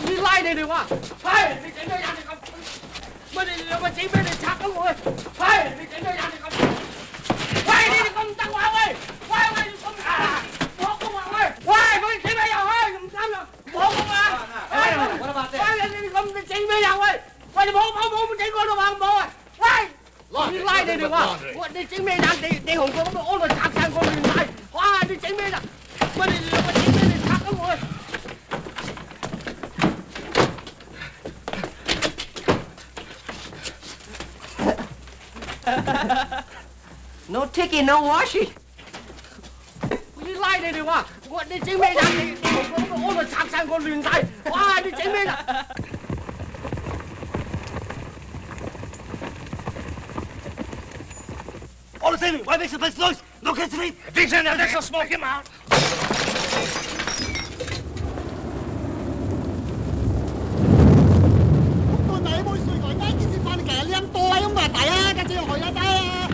[SPEAKER 10] Me lie đi quá. Phải, đi整cho人哋咁。乜你兩個死俾你拆咗我？係，你整咗人哋咁。喂，你哋咁唔得話喂！喂，你咁我講話喂！喂，佢死俾人喂，唔得啦！我講話。喂，你咁你整俾人喂！喂，你冇整過都話冇啊！喂，你拉你哋話，你整咩人？你紅過咁安度拆晒個亂晒，哇！你整咩人？乜你兩個整俾你拆咗我？ No ticky, no washy. 你拉你哋話，你整咩人？你我度拆晒個亂晒，哇！你整咩人？All the same, why makes the place noise? No kids sleep. If he's in there, they shall smoke him out. 個底妹碎台單件事翻嚟，其實呢咁多咁咪抵啊！家姐去啦，得啊！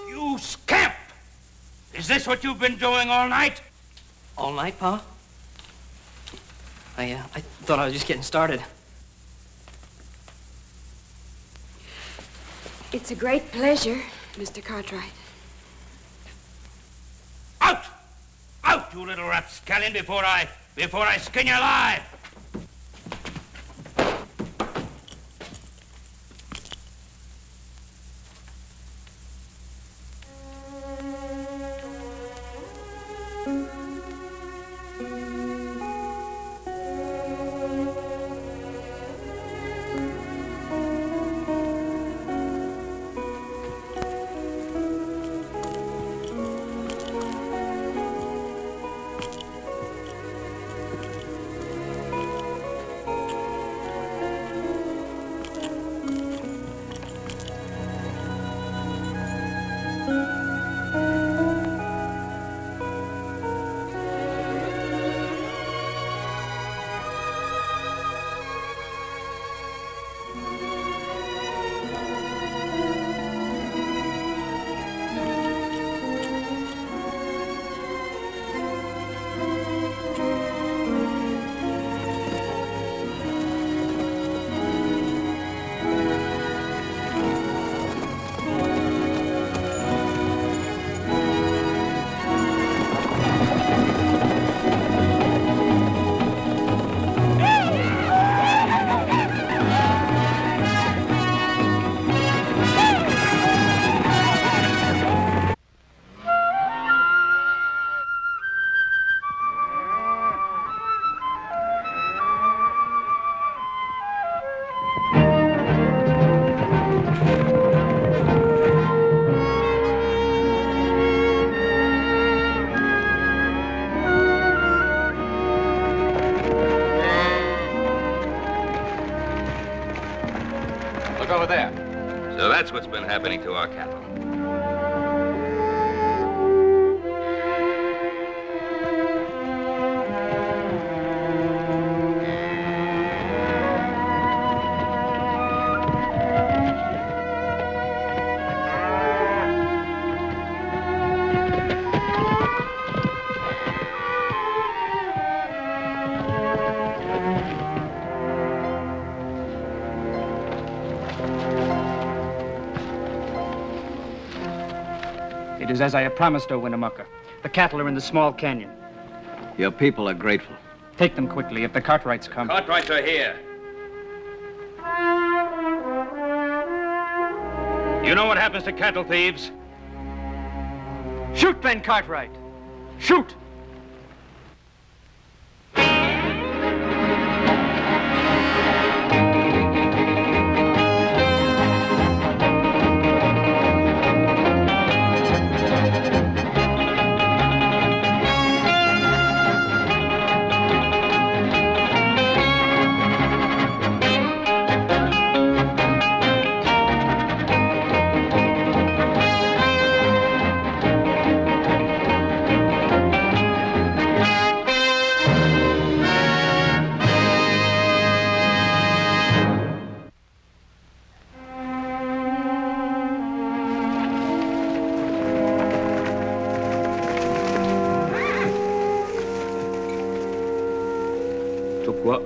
[SPEAKER 1] You scamp! Is this what you've been doing all night?
[SPEAKER 4] All night, Pa? I thought I was just getting started.
[SPEAKER 8] It's a great pleasure, Mr. Cartwright.
[SPEAKER 1] Out! Out, you little rapscallion, before I skin you alive!
[SPEAKER 2] Look over there.
[SPEAKER 1] So that's what's been happening to our cattle.
[SPEAKER 13] It is as I have promised, O Winnemucca. The cattle are in the small canyon.
[SPEAKER 14] Your people are grateful.
[SPEAKER 13] Take them quickly if the Cartwrights come.
[SPEAKER 1] Cartwrights are here. You know what happens to cattle thieves?
[SPEAKER 13] Shoot, Ben Cartwright! Shoot!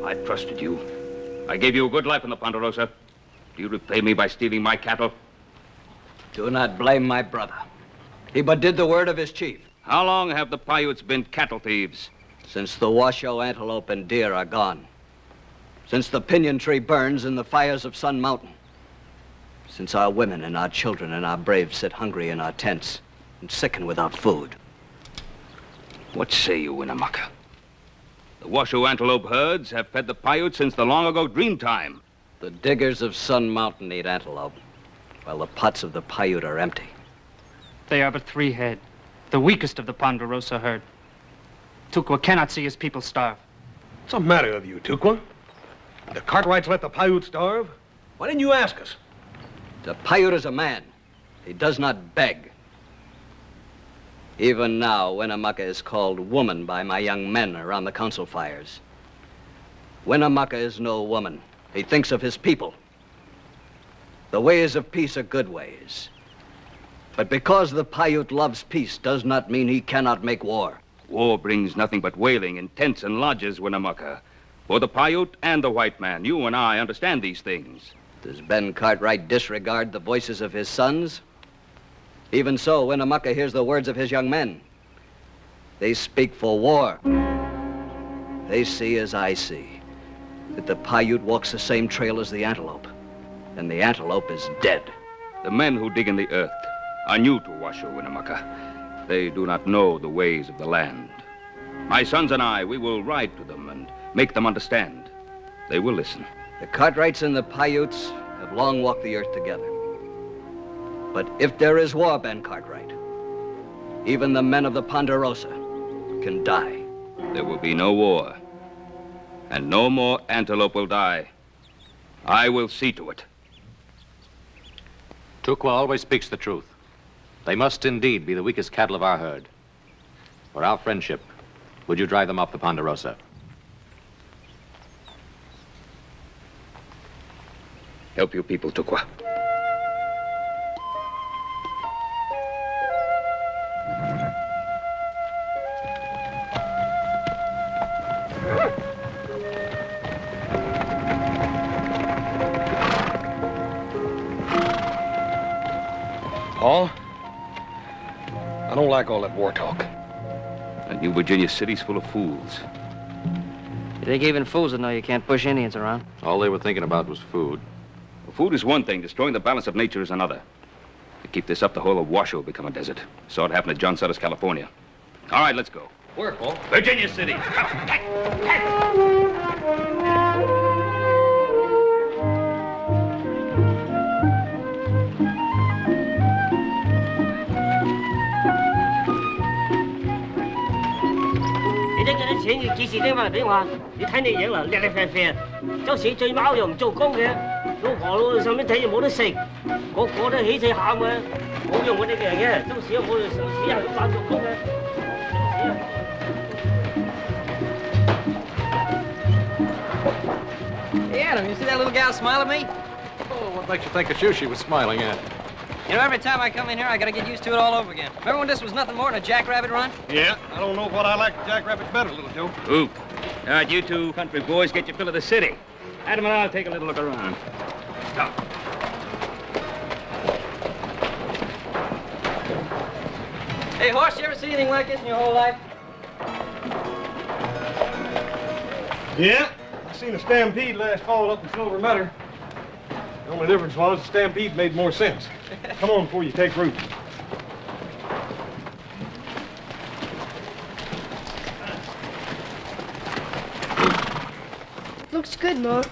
[SPEAKER 1] I trusted you. I gave you a good life in the Ponderosa. Do you repay me by stealing my cattle?
[SPEAKER 14] Do not blame my brother. He but did the word of his chief.
[SPEAKER 1] How long have the Paiutes been cattle thieves?
[SPEAKER 14] Since the Washoe antelope and deer are gone. Since the pinyon tree burns in the fires of Sun Mountain. Since our women and our children and our braves sit hungry in our tents and sicken without food.
[SPEAKER 1] What say you, Winnemucca? The Washoe antelope herds have fed the Paiutes since the long-ago dream time.
[SPEAKER 14] The diggers of Sun Mountain eat antelope, while the pots of the Paiute are empty.
[SPEAKER 13] They are but 3 head, the weakest of the Ponderosa herd. Tukwa cannot see his people starve.
[SPEAKER 3] What's the matter with you, Tukwa? The Cartwrights let the Paiute starve? Why didn't you ask us?
[SPEAKER 14] The Paiute is a man. He does not beg. Even now, Winnemucca is called woman by my young men around the council fires. Winnemucca is no woman. He thinks of his people. The ways of peace are good ways. But because the Paiute loves peace does not mean he cannot make war.
[SPEAKER 1] War brings nothing but wailing in tents and lodges, Winnemucca. For the Paiute and the white man, you and I understand these things.
[SPEAKER 14] Does Ben Cartwright disregard the voices of his sons? Even so, Winnemucca hears the words of his young men. They speak for war. They see as I see, that the Paiute walks the same trail as the antelope, and the antelope is dead.
[SPEAKER 1] The men who dig in the earth are new to Washoe, Winnemucca. They do not know the ways of the land. My sons and I, we will ride to them and make them understand. They will listen.
[SPEAKER 14] The Cartwrights and the Paiutes have long walked the earth together. But if there is war, Ben Cartwright, even the men of the Ponderosa can die.
[SPEAKER 1] There will be no war, and no more antelope will die. I will see to it.
[SPEAKER 2] Tukwa always speaks the truth. They must indeed be the weakest cattle of our herd. For our friendship, would you drive them off the Ponderosa?
[SPEAKER 1] Help your people, Tukwa.
[SPEAKER 3] Paul, I don't like all that war talk.
[SPEAKER 1] That New Virginia city's full of fools.
[SPEAKER 4] You think even fools would know you can't push Indians around?
[SPEAKER 2] All they were thinking about was food.
[SPEAKER 1] Well, food is one thing. Destroying the balance of nature is another. To keep this up, the whole of Washoe will become a desert. Saw it happen at John Sutter's, California. All right, let's go.
[SPEAKER 3] Where, Paul?
[SPEAKER 1] Virginia City.
[SPEAKER 10] Cái này 钱你几时得嘛？对话，你睇你赢了，叻叻飞飞。周時醉貓又唔做工嘅，老婆老到上面睇又冇得食，個個都起死喊嘅，冇用我哋嘅人嘅，周時我哋上市係老闆做工嘅。
[SPEAKER 4] Hey, Adam, you see that little gal smile at me?
[SPEAKER 2] Oh, what makes you think it's you she was smiling at?
[SPEAKER 4] You know, every time I come in here, I gotta get used to it all over again. Remember when this was nothing more than a jackrabbit run?
[SPEAKER 3] Yeah, I don't know what I like jackrabbits better, little Joe.
[SPEAKER 15] Oop. All right, you two country boys, get your fill of the city. Adam and I'll take a little look around. Stop.
[SPEAKER 4] Hey, Horse, you ever see anything like this in your whole life?
[SPEAKER 3] Yeah, I seen a stampede last fall up in Silver Meadow. The only difference was the stampede made more sense. Come on before you take root.
[SPEAKER 9] Looks good, Ma.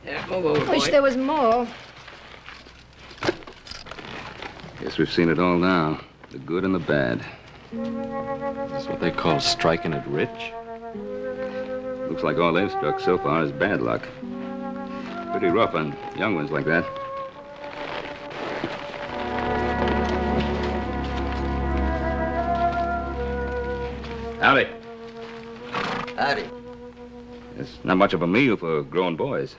[SPEAKER 15] Yeah, move over, boy.
[SPEAKER 9] Wish there was more.
[SPEAKER 2] Guess we've seen it all now. The good and the bad. That's what they call striking it rich.
[SPEAKER 15] Looks like all they've struck so far is bad luck. Pretty rough on young ones like that. Howdy.
[SPEAKER 14] Howdy.
[SPEAKER 15] It's not much of a meal for grown boys.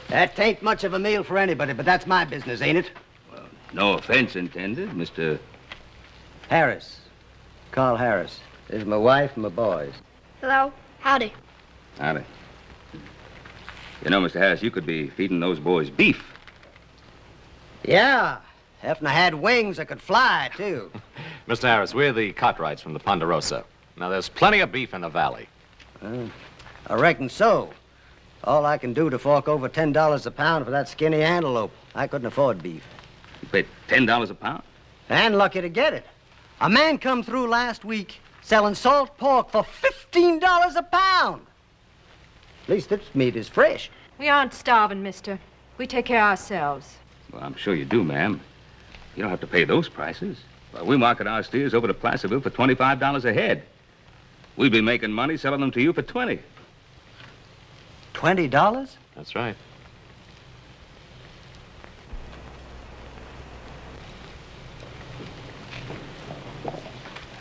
[SPEAKER 12] That ain't much of a meal for anybody, but that's my business, ain't it?
[SPEAKER 15] Well, no offense intended, Mr.
[SPEAKER 12] Harris. Carl Harris. This is my wife and my boys.
[SPEAKER 9] Hello. Howdy.
[SPEAKER 15] Howdy. You know, Mr. Harris, you could be feeding those boys beef.
[SPEAKER 12] Yeah. If I had wings, I could fly, too.
[SPEAKER 2] Mr. Harris, we're the Cartwrights from the Ponderosa. Now, there's plenty of beef in the valley.
[SPEAKER 12] I reckon so. All I can do to fork over $10 a pound for that skinny antelope. I couldn't afford beef.
[SPEAKER 15] You paid $10 a pound?
[SPEAKER 12] And lucky to get it. A man come through last week selling salt pork for $15 a pound. At least this meat is fresh.
[SPEAKER 16] We aren't starving, mister. We take care of ourselves.
[SPEAKER 15] Well, I'm sure you do, ma'am. You don't have to pay those prices. Well, we market our steers over to Placerville for $25 a head. We'd be making money selling them to you for $20.
[SPEAKER 12] $20?
[SPEAKER 2] That's right.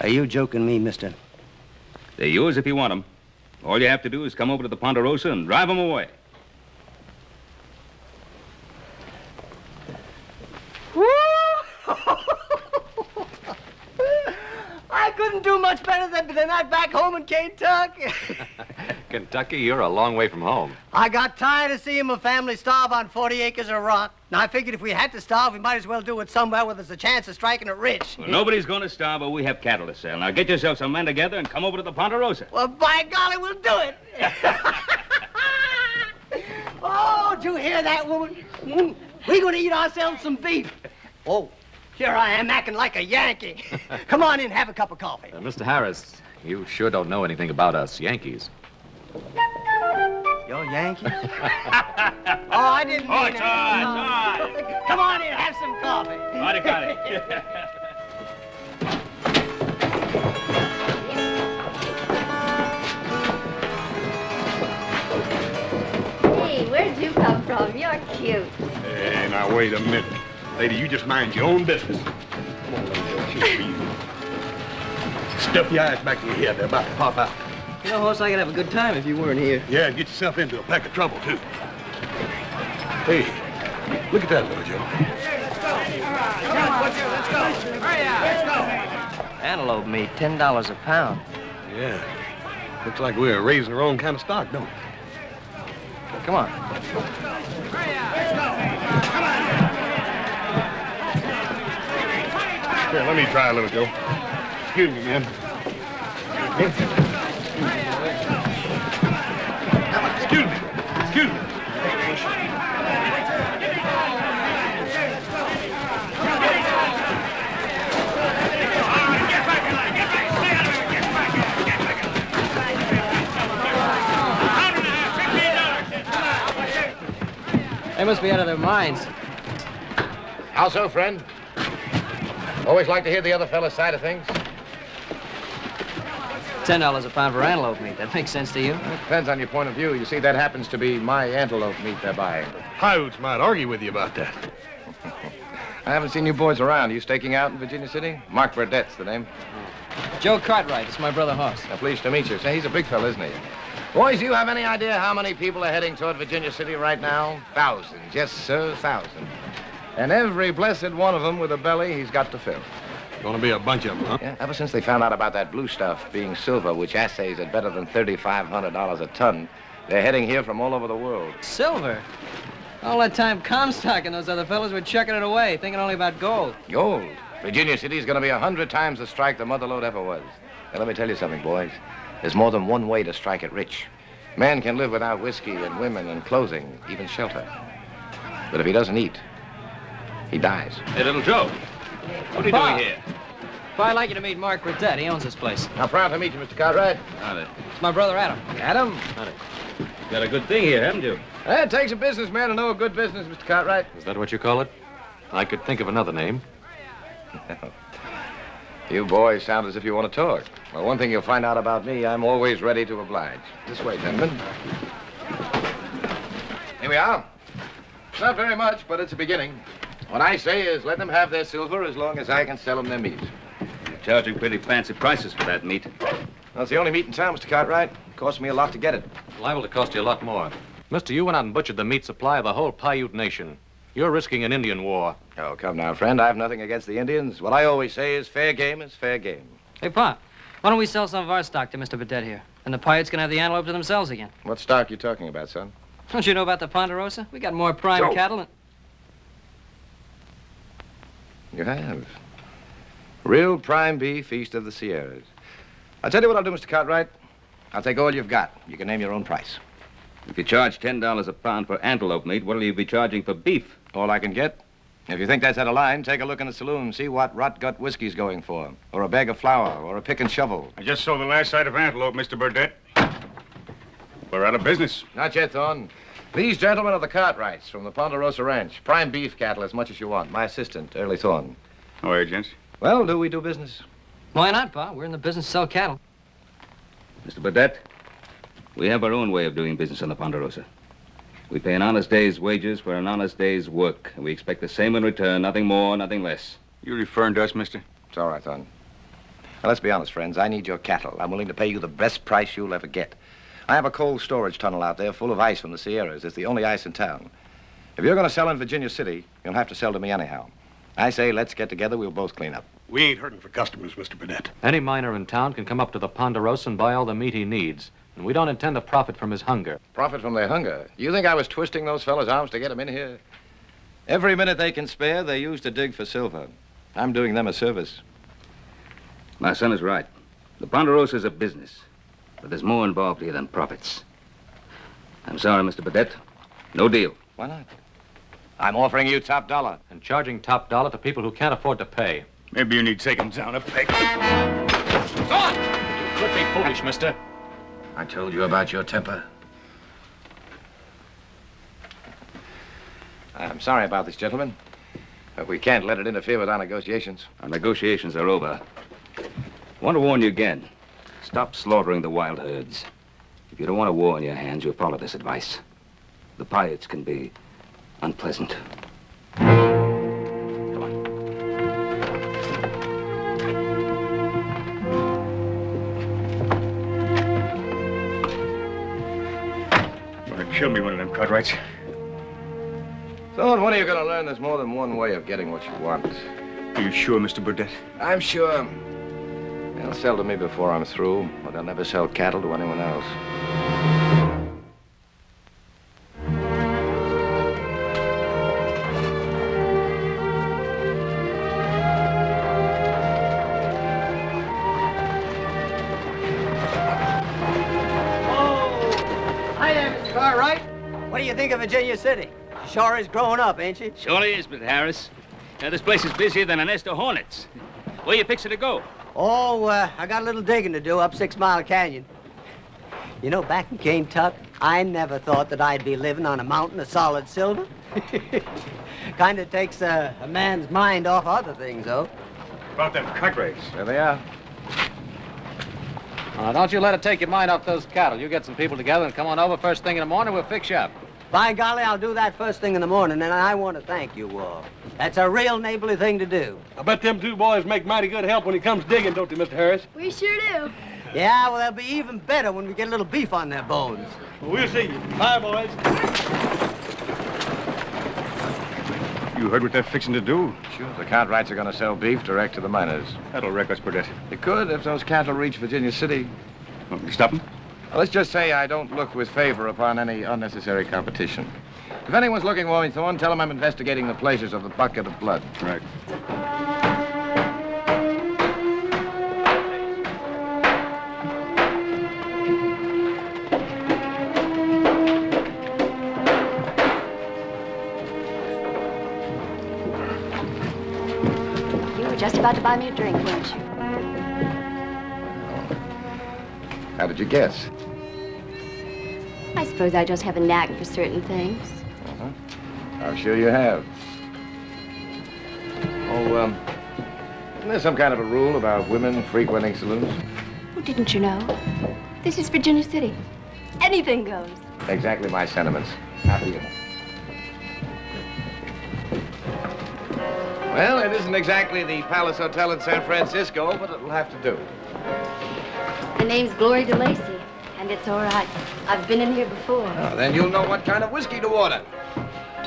[SPEAKER 12] Are you joking me, mister?
[SPEAKER 15] They're yours if you want them. All you have to do is come over to the Ponderosa and drive them away.
[SPEAKER 12] I couldn't do much better than that back home in Kentucky.
[SPEAKER 2] Kentucky, you're a long way from home.
[SPEAKER 12] I got tired of seeing my family starve on 40 acres of rock. Now, I figured if we had to starve, we might as well do it somewhere where there's a chance of striking it rich.
[SPEAKER 15] Well, nobody's going to starve, but we have cattle to sell. Now, get yourself some men together and come over to the Ponderosa.
[SPEAKER 12] Well, by golly, we'll do it. Oh, did you hear that, woman? We're going to eat ourselves some beef. Oh, here I am acting like a Yankee. Come on in, have a cup of coffee.
[SPEAKER 2] Mr. Harris, you sure don't know anything about us Yankees.
[SPEAKER 12] You're Yankees? Oh, I didn't mean
[SPEAKER 15] it's all right.
[SPEAKER 12] Come on in, have some coffee.
[SPEAKER 15] Got it.
[SPEAKER 9] Hey, where'd you come from? You're cute.
[SPEAKER 3] Hey, now, wait a minute. Lady, you just mind your own business. Come on, let me help you. Stuff your eyes back in your head. They're about to pop out.
[SPEAKER 4] You know, Horse, I could have a good time if you weren't here.
[SPEAKER 3] Yeah, get yourself into a pack of trouble, too. Hey, look at that, little Joe.
[SPEAKER 10] Let's go. Hurry up. Let's go.
[SPEAKER 4] Antelope meat, $10 a pound.
[SPEAKER 3] Yeah. Looks like we're raising the wrong kind of stock, don't it?
[SPEAKER 4] Come on.
[SPEAKER 10] Hurry up. Let's go. Come on.
[SPEAKER 3] Here, let me try a little, Joe. Excuse me, man. Excuse me.
[SPEAKER 4] They must be out of their minds.
[SPEAKER 17] How so, friend? Always like to hear the other fellow's side of things.
[SPEAKER 4] $10 a pound for antelope meat. That makes sense to you?
[SPEAKER 17] It depends on your point of view. You see, that happens to be my antelope meat they're buying.
[SPEAKER 3] Coyotes might argue with you about that.
[SPEAKER 17] I haven't seen you boys around. Are you staking out in Virginia City? Mark Burdett's the name.
[SPEAKER 4] Joe Cartwright. It's my brother Hoss.
[SPEAKER 17] Pleased to meet you. Say, he's a big fella, isn't he? Boys, do you have any idea how many people are heading toward Virginia City right now? Thousands. Yes, sir, thousands. And every blessed one of them with a belly he's got to fill.
[SPEAKER 3] Gonna be a bunch of them, huh?
[SPEAKER 17] Yeah, ever since they found out about that blue stuff being silver, which assays at better than $3,500 a ton, they're heading here from all over the world.
[SPEAKER 4] Silver? All that time Comstock and those other fellas were chucking it away, thinking only about gold.
[SPEAKER 17] Gold? Virginia City's gonna be 100 times the strike the Motherlode ever was. Now, let me tell you something, boys. There's more than one way to strike it rich. Man can live without whiskey and women and clothing, even shelter. But if he doesn't eat, he dies.
[SPEAKER 15] Hey, little Joe. What are you doing here?
[SPEAKER 4] Well, I'd like you to meet Mark Burdett. He owns this place.
[SPEAKER 17] Now, proud to meet you, Mr. Cartwright.
[SPEAKER 15] Howdy.
[SPEAKER 4] It's my brother Adam.
[SPEAKER 17] Adam?
[SPEAKER 15] Howdy. Got a good thing here, haven't you?
[SPEAKER 17] It takes a businessman to know a good business, Mr. Cartwright.
[SPEAKER 2] Is that what you call it? I could think of another name.
[SPEAKER 17] You boys sound as if you want to talk. Well, one thing you'll find out about me, I'm always ready to oblige. This way, gentlemen. Here we are. Not very much, but it's a beginning. What I say is let them have their silver as long as I can sell them their meat.
[SPEAKER 15] You're charging pretty fancy prices for that meat.
[SPEAKER 17] Well, it's the only meat in town, Mr. Cartwright. It cost me a lot to get it.
[SPEAKER 2] Liable to cost you a lot more. Mister, you went out and butchered the meat supply of the whole Paiute Nation. You're risking an Indian war.
[SPEAKER 17] Oh, come now, friend. I have nothing against the Indians. What I always say is fair game is fair game.
[SPEAKER 4] Hey, Pa, why don't we sell some of our stock to Mr. Burdett here? And the Paiutes can have the antelope to themselves again.
[SPEAKER 17] What stock you talking about, son?
[SPEAKER 4] Don't you know about the Ponderosa? We got more prime cattle than...
[SPEAKER 17] You have. Real prime beef east of the Sierras. I'll tell you what I'll do, Mr. Cartwright. I'll take all you've got. You can name your own price.
[SPEAKER 15] If you charge $10 a pound for antelope meat, what'll you be charging for beef?
[SPEAKER 17] All I can get. If you think that's out of line, take a look in the saloon, see what rot-gut whiskey's going for, or a bag of flour, or a pick and shovel.
[SPEAKER 18] I just sold the last sight of antelope, Mr. Burdett. We're out of business.
[SPEAKER 17] Not yet, Thorne. These gentlemen are the Cartwrights from the Ponderosa Ranch. Prime beef cattle as much as you want. My assistant, Early Thorne.
[SPEAKER 18] How are you, gents?
[SPEAKER 17] Well, do we do business?
[SPEAKER 4] Why not, Pa? We're in the business to sell cattle.
[SPEAKER 15] Mr. Burdett, we have our own way of doing business on the Ponderosa. We pay an honest day's wages for an honest day's work, and we expect the same in return, nothing more, nothing less.
[SPEAKER 18] You referring to us, mister?
[SPEAKER 17] It's all right, Thorne. Now, let's be honest, friends. I need your cattle. I'm willing to pay you the best price you'll ever get. I have a cold storage tunnel out there full of ice from the Sierras. It's the only ice in town. If you're going to sell in Virginia City, you'll have to sell to me anyhow. I say, let's get together. We'll both clean up.
[SPEAKER 3] We ain't hurting for customers, Mr. Burdett.
[SPEAKER 2] Any miner in town can come up to the Ponderosa and buy all the meat he needs. And we don't intend to profit from his hunger.
[SPEAKER 17] Profit from their hunger? You think I was twisting those fellas' arms to get them in here? Every minute they can spare, they use to dig for silver. I'm doing them a service.
[SPEAKER 15] My son is right. The Ponderosa is a business. But there's more involved here than profits. I'm sorry, Mr. Burdett. No deal.
[SPEAKER 17] Why not? I'm offering you top dollar.
[SPEAKER 2] And charging top dollar to people who can't afford to pay.
[SPEAKER 18] Maybe you need to take him down a peg.
[SPEAKER 2] Son! You could be foolish, mister.
[SPEAKER 17] I told you about your temper. I'm sorry about this, gentlemen. But we can't let it interfere with our negotiations.
[SPEAKER 15] Our negotiations are over. I want to warn you again. Stop slaughtering the wild herds. If you don't want a war on your hands, you'll follow this advice. The Paiutes can be unpleasant. Come on.
[SPEAKER 18] You're gonna kill me, one of them Cartwrights.
[SPEAKER 17] So, when are you going to learn there's more than one way of getting what you want?
[SPEAKER 18] Are you sure, Mr. Burdett?
[SPEAKER 17] I'm sure. They'll sell to me before I'm through, but they'll never sell cattle to anyone else.
[SPEAKER 12] Hi there, Mr. Cartwright. What do you think of Virginia City? She sure is growing up, ain't she?
[SPEAKER 19] Surely is, Mr. Harris. Now, this place is busier than a nest of hornets. Where you fixing to go?
[SPEAKER 12] Oh, I got a little digging to do up 6 Mile Canyon. You know, back in Kentuck, I never thought that I'd be living on a mountain of solid silver. Kind of takes a man's mind off other things, though.
[SPEAKER 18] About them Cartwrights.
[SPEAKER 17] There they are.
[SPEAKER 2] Don't you let it take your mind off those cattle. You get some people together and come on over first thing in the morning. We'll fix you up.
[SPEAKER 12] By golly, I'll do that first thing in the morning, and I want to thank you all. That's a real neighborly thing to do.
[SPEAKER 3] I bet them two boys make mighty good help when it comes digging, don't they, Mr. Harris?
[SPEAKER 16] We sure do.
[SPEAKER 12] Yeah, well, they'll be even better when we get a little beef on their bones.
[SPEAKER 3] Well, we'll see you. Bye, boys.
[SPEAKER 18] You heard what they're fixing to do?
[SPEAKER 17] Sure, the Cartwrights are going to sell beef direct to the miners.
[SPEAKER 18] That'll wreck us, Burdett.
[SPEAKER 17] It could if those cattle reach Virginia City.
[SPEAKER 18] Want me to stop them?
[SPEAKER 17] Well, let's just say I don't look with favor upon any unnecessary competition. If anyone's looking for me, Thorne, tell them I'm investigating the pleasures of the bucket of blood.
[SPEAKER 18] Right.
[SPEAKER 16] You were just about to buy me a drink, weren't you?
[SPEAKER 17] How did you guess?
[SPEAKER 16] I suppose I just have a knack for certain things.
[SPEAKER 17] I'm sure you have. Oh, isn't there some kind of a rule about women frequenting saloons?
[SPEAKER 16] Oh, didn't you know? This is Virginia City. Anything goes.
[SPEAKER 17] Exactly my sentiments. After you. Well, it isn't exactly the Palace Hotel in San Francisco, but it'll have to do.
[SPEAKER 16] The name's Glory DeLacy, and it's all right. I've been in here before.
[SPEAKER 17] Oh, then you'll know what kind of whiskey to order.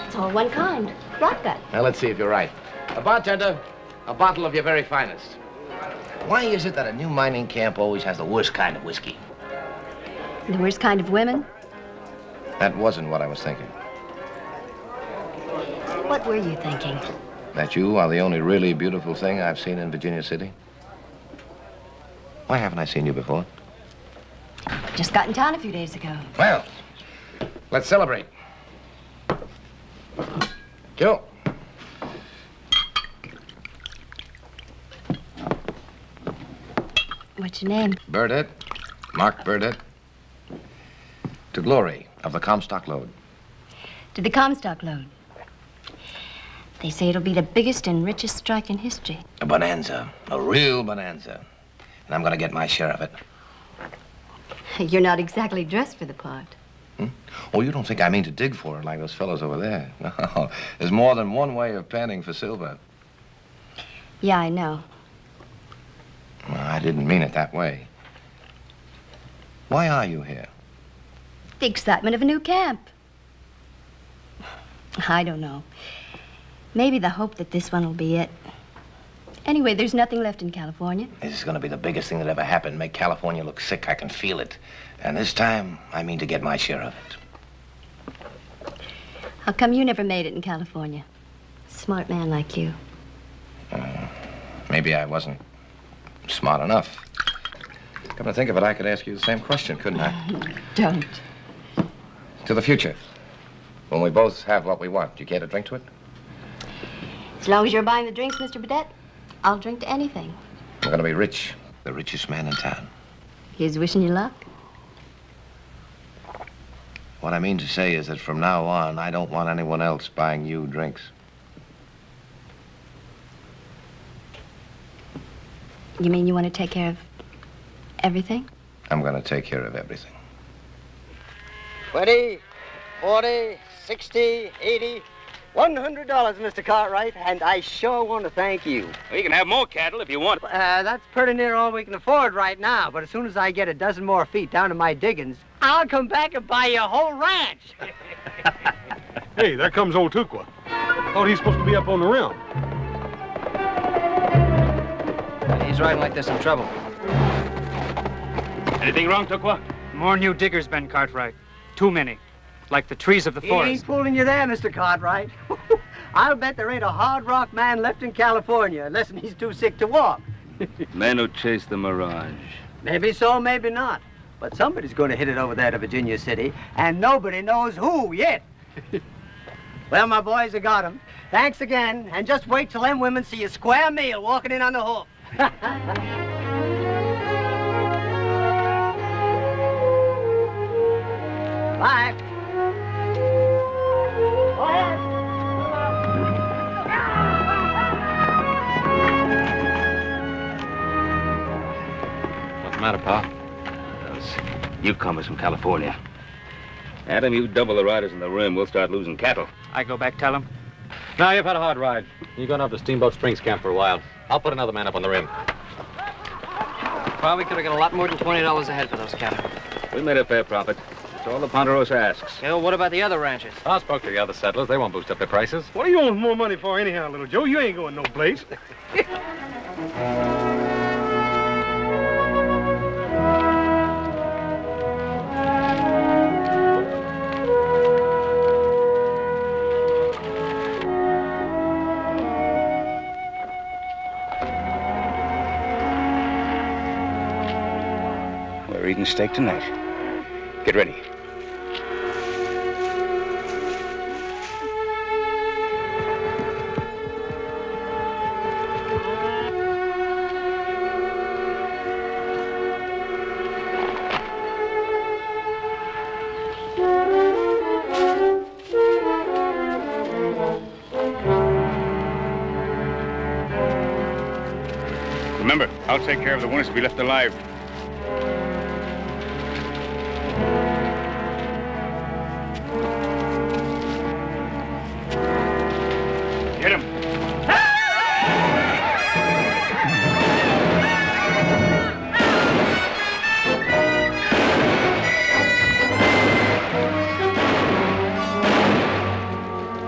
[SPEAKER 16] It's all one kind. Vodka.
[SPEAKER 17] Now, let's see if you're right. A bartender, a bottle of your very finest. Why is it that a new mining camp always has the worst kind of whiskey?
[SPEAKER 16] The worst kind of women?
[SPEAKER 17] That wasn't what I was thinking.
[SPEAKER 16] What were you thinking?
[SPEAKER 17] That you are the only really beautiful thing I've seen in Virginia City? Why haven't I seen you before?
[SPEAKER 16] Just got in town a few days ago.
[SPEAKER 17] Well, let's celebrate. Joe.
[SPEAKER 16] What's your name?
[SPEAKER 17] Burdett. Mark Burdett. To Glory of the Comstock Lode.
[SPEAKER 16] To the Comstock Lode. They say it'll be the biggest and richest strike in history.
[SPEAKER 17] A bonanza. A real bonanza. And I'm going to get my share of it.
[SPEAKER 16] You're not exactly dressed for the part.
[SPEAKER 17] Oh, you don't think I mean to dig for it like those fellows over there. No, there's more than one way of panning for silver.
[SPEAKER 16] Yeah, I know.
[SPEAKER 17] Well, I didn't mean it that way. Why are you here?
[SPEAKER 16] The excitement of a new camp. I don't know. Maybe the hope that this one will be it. Anyway, there's nothing left in California.
[SPEAKER 17] This is going to be the biggest thing that ever happened. Make California look sick. I can feel it. And this time, I mean to get my share of it.
[SPEAKER 16] How come you never made it in California? Smart man like you.
[SPEAKER 17] Maybe I wasn't smart enough. Come to think of it, I could ask you the same question, couldn't I?
[SPEAKER 16] Don't.
[SPEAKER 17] To the future. When we both have what we want, do you care to drink to it?
[SPEAKER 16] As long as you're buying the drinks, Mr. Burdett, I'll drink to anything.
[SPEAKER 17] I'm going to be rich. The richest man in town.
[SPEAKER 16] Here's wishing you luck.
[SPEAKER 17] What I mean to say is that from now on, I don't want anyone else buying you drinks.
[SPEAKER 16] You mean you want to take care of everything?
[SPEAKER 17] I'm going to take care of everything.
[SPEAKER 12] 20, 40, 60, 80, $100, Mr. Cartwright, and I sure want to thank you.
[SPEAKER 19] Well, you can have more cattle if you want.
[SPEAKER 12] That's pretty near all we can afford right now, but as soon as I get a dozen more feet down to my diggings, I'll come back and buy you a whole ranch.
[SPEAKER 3] Hey, there comes old Tukwa. Thought he's supposed to be up on the rim.
[SPEAKER 4] He's riding like there's some trouble.
[SPEAKER 19] Anything wrong, Tukwa?
[SPEAKER 13] More new diggers, Ben Cartwright. Too many. Like the trees of the
[SPEAKER 12] He
[SPEAKER 13] forest.
[SPEAKER 12] ain't fooling you there, Mr. Cartwright. I'll bet there ain't a hard rock man left in California unless he's too sick to walk.
[SPEAKER 15] Men who chase the mirage.
[SPEAKER 12] Maybe so, maybe not. But somebody's going to hit it over there to Virginia City, and nobody knows who yet. Well, my boys, I got 'em. Thanks again, and just wait till them women see a square meal walking in on the hoof. Bye. Go ahead.
[SPEAKER 2] What's the matter, Pa?
[SPEAKER 15] Newcomers from California. Adam, you double the riders in the rim, we'll start losing cattle.
[SPEAKER 13] I go back, tell him.
[SPEAKER 2] Now, you've had a hard ride. You're going up to Steamboat Springs Camp for a while. I'll put another man up on the rim.
[SPEAKER 4] Probably could have got a lot more than $20 a head for those cattle.
[SPEAKER 15] We made a fair profit. That's all the Ponderosa asks.
[SPEAKER 4] Yeah, well, what about the other ranches?
[SPEAKER 2] I spoke to the other settlers. They won't boost up their prices.
[SPEAKER 3] What do you want more money for anyhow, little Joe? You ain't going no place.
[SPEAKER 18] We're eating steak tonight. Get ready. Remember, I'll take care of the ones to be left alive. Get him!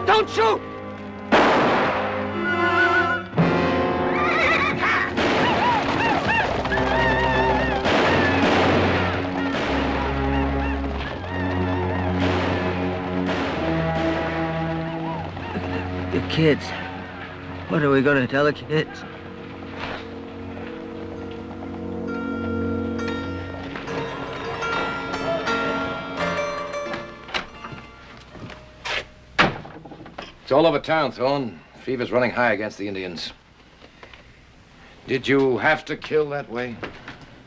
[SPEAKER 10] Don't shoot!
[SPEAKER 12] The kids. What are we going to tell the kids?
[SPEAKER 17] It's all over town, Thorne. Fever's running high against the Indians. Did you have to kill that way?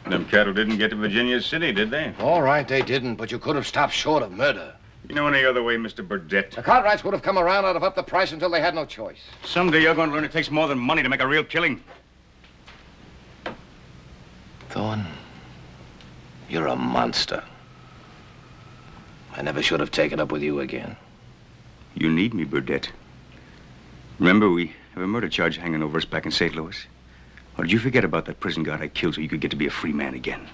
[SPEAKER 18] Them cattle didn't get to Virginia City, did they?
[SPEAKER 17] All right, they didn't, but you could have stopped short of murder.
[SPEAKER 18] You know any other way, Mr. Burdett?
[SPEAKER 17] The Cartwrights would have come around and have upped the price until they had no choice.
[SPEAKER 18] Someday you're going to learn it takes more than money to make a real killing.
[SPEAKER 17] Thorne, you're a monster. I never should have taken up with you again.
[SPEAKER 18] You need me, Burdett. Remember, we have a murder charge hanging over us back in St. Louis? Or did you forget about that prison guard I killed so you could get to be a free man again?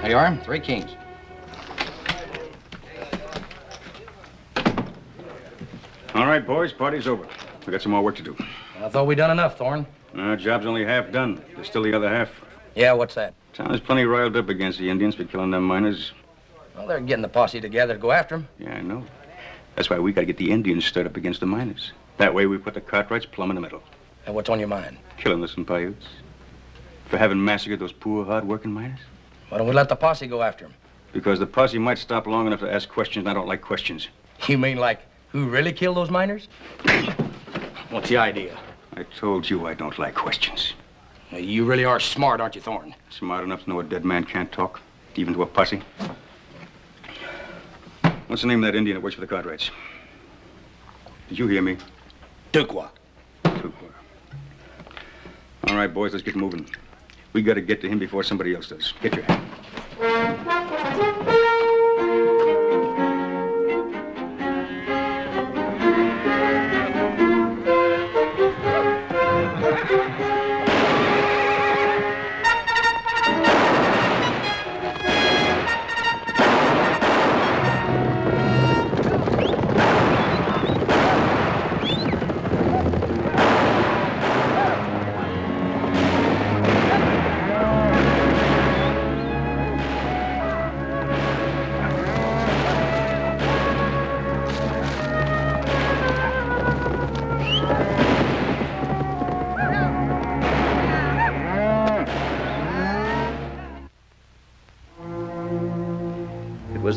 [SPEAKER 20] There you are, 3 kings.
[SPEAKER 18] All right, boys, party's over. We got some more work to do.
[SPEAKER 20] I thought we'd done enough, Thorne.
[SPEAKER 18] Job's only half done. There's still the other half.
[SPEAKER 20] Yeah, what's that?
[SPEAKER 18] Town is plenty riled up against the Indians for killing them miners.
[SPEAKER 20] Well, they're getting the posse together to go after them.
[SPEAKER 18] Yeah, I know. That's why we got to get the Indians stirred up against the miners. That way we put the Cartwrights plumb in the middle.
[SPEAKER 20] And what's on your mind?
[SPEAKER 18] Killing the Paiutes. For having massacred those poor, hard-working miners.
[SPEAKER 20] Why don't we let the posse go after them?
[SPEAKER 18] Because the posse might stop long enough to ask questions, and I don't like questions.
[SPEAKER 20] You mean like who really killed those miners? What's the idea?
[SPEAKER 18] I told you I don't like questions.
[SPEAKER 20] Well, you really are smart, aren't you, Thorne?
[SPEAKER 18] Smart enough to know a dead man can't talk, even to a posse. What's the name of that Indian that works for the Cartwrights? Did you hear me?
[SPEAKER 20] Tukwa.
[SPEAKER 18] Tukwa. All right, boys, let's get moving. We got to get to him before somebody else does. Get your hand.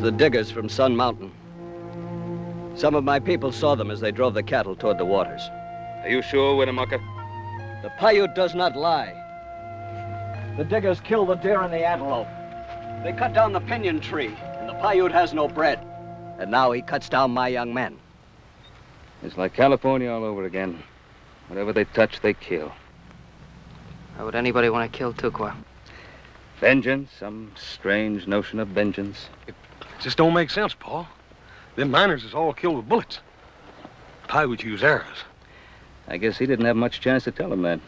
[SPEAKER 14] The diggers from Sun Mountain. Some of my people saw them as they drove the cattle toward the waters.
[SPEAKER 15] Are you sure, Winnemucca?
[SPEAKER 14] The Paiute does not lie. The diggers killed the deer and the antelope. They cut down the pinyon tree, and the Paiute has no bread. And now he cuts down my young men.
[SPEAKER 15] It's like California all over again. Whatever they touch, they kill.
[SPEAKER 4] Why would anybody want to kill Tukwa?
[SPEAKER 15] Vengeance, some strange notion of vengeance.
[SPEAKER 3] It just don't make sense, Paul. Them miners is all killed with bullets. Paiutes use arrows.
[SPEAKER 15] I guess he didn't have much chance to tell them that.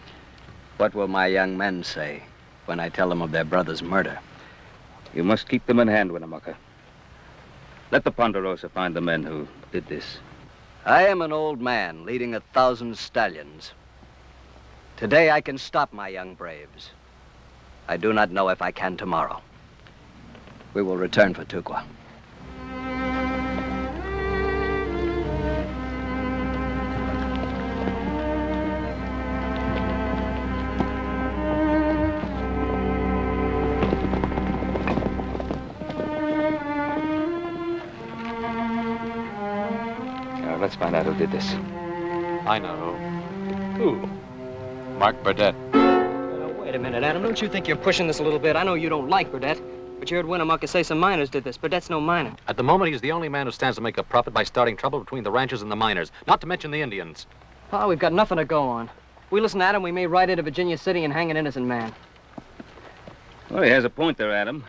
[SPEAKER 14] What will my young men say when I tell them of their brother's murder?
[SPEAKER 15] You must keep them in hand, Winnemucca. Let the Ponderosa find the men who did this.
[SPEAKER 14] I am an old man leading 1,000 stallions. Today I can stop my young braves. I do not know if I can tomorrow. We will return for Tukwa.
[SPEAKER 15] Let's find out who did this.
[SPEAKER 2] I know
[SPEAKER 3] Who?
[SPEAKER 2] who. Mark Burdett.
[SPEAKER 4] Wait a minute, Adam. Don't you think you're pushing this a little bit? I know you don't like Burdett, but you heard Winnemucca say some miners did this. Burdett's no miner.
[SPEAKER 2] At the moment, he's the only man who stands to make a profit by starting trouble between the ranchers and the miners, not to mention the Indians.
[SPEAKER 4] Pa, we've got nothing to go on. If we listen to Adam, we may ride into Virginia City and hang an innocent man.
[SPEAKER 15] Well, he has a point there, Adam.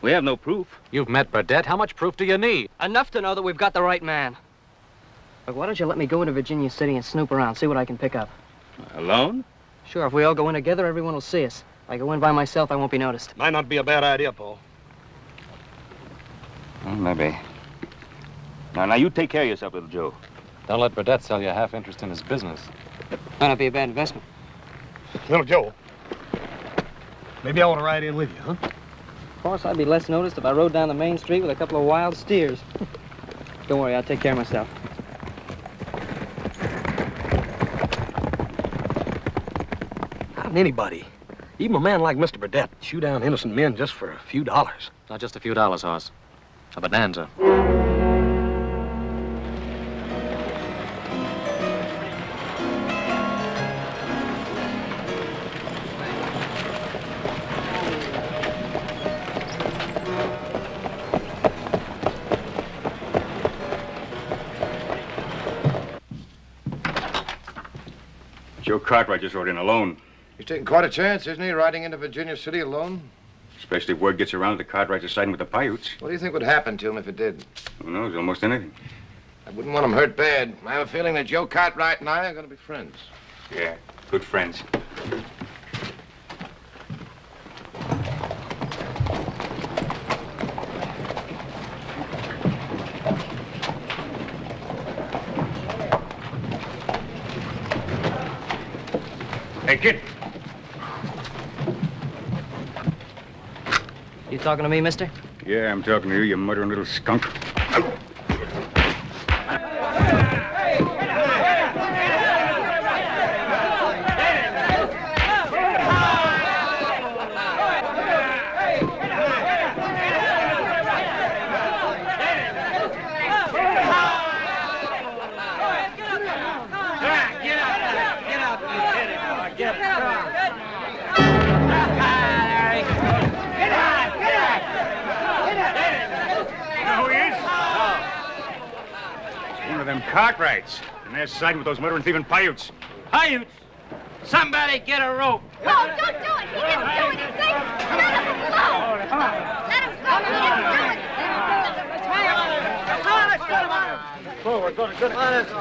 [SPEAKER 15] We have no proof.
[SPEAKER 2] You've met Burdett. How much proof do you need?
[SPEAKER 4] Enough to know that we've got the right man. Look, why don't you let me go into Virginia City and snoop around, see what I can pick up?
[SPEAKER 15] Alone?
[SPEAKER 4] Sure, if we all go in together, everyone will see us. If I go in by myself, I won't be noticed.
[SPEAKER 3] Might not be a bad idea, Paul.
[SPEAKER 15] Well, maybe. Now, you take care of yourself, little Joe.
[SPEAKER 2] Don't let Burdett sell you half interest in his business.
[SPEAKER 4] Might not be a bad investment.
[SPEAKER 3] Little Joe, maybe I want to ride in with you, huh?
[SPEAKER 4] Of course, I'd be less noticed if I rode down the main street with a couple of wild steers. Don't worry, I'll take care of myself.
[SPEAKER 3] How can anybody, even a man like Mr. Burdett, shoot down innocent men just for a few dollars?
[SPEAKER 2] Not just a few dollars, Hoss. A bonanza.
[SPEAKER 18] Joe Cartwright just rode in alone.
[SPEAKER 17] He's taking quite a chance, isn't he, riding into Virginia City alone?
[SPEAKER 18] Especially if word gets around that the Cartwrights are siding with the Paiutes.
[SPEAKER 17] What do you think would happen to him if it did?
[SPEAKER 18] Who knows? Almost anything.
[SPEAKER 17] I wouldn't want him hurt bad. I have a feeling that Joe Cartwright and I are going to be friends.
[SPEAKER 18] Yeah, good friends. Hey, kid.
[SPEAKER 4] You talking to me, mister?
[SPEAKER 18] Yeah, I'm talking to you, you muttering little skunk. Cartwrights, and they're siding with those murdering thieving Paiutes.
[SPEAKER 10] Paiutes? Somebody get a rope.
[SPEAKER 21] No, don't do it. He didn't do anything. Let him go. Let him go. He didn't do anything.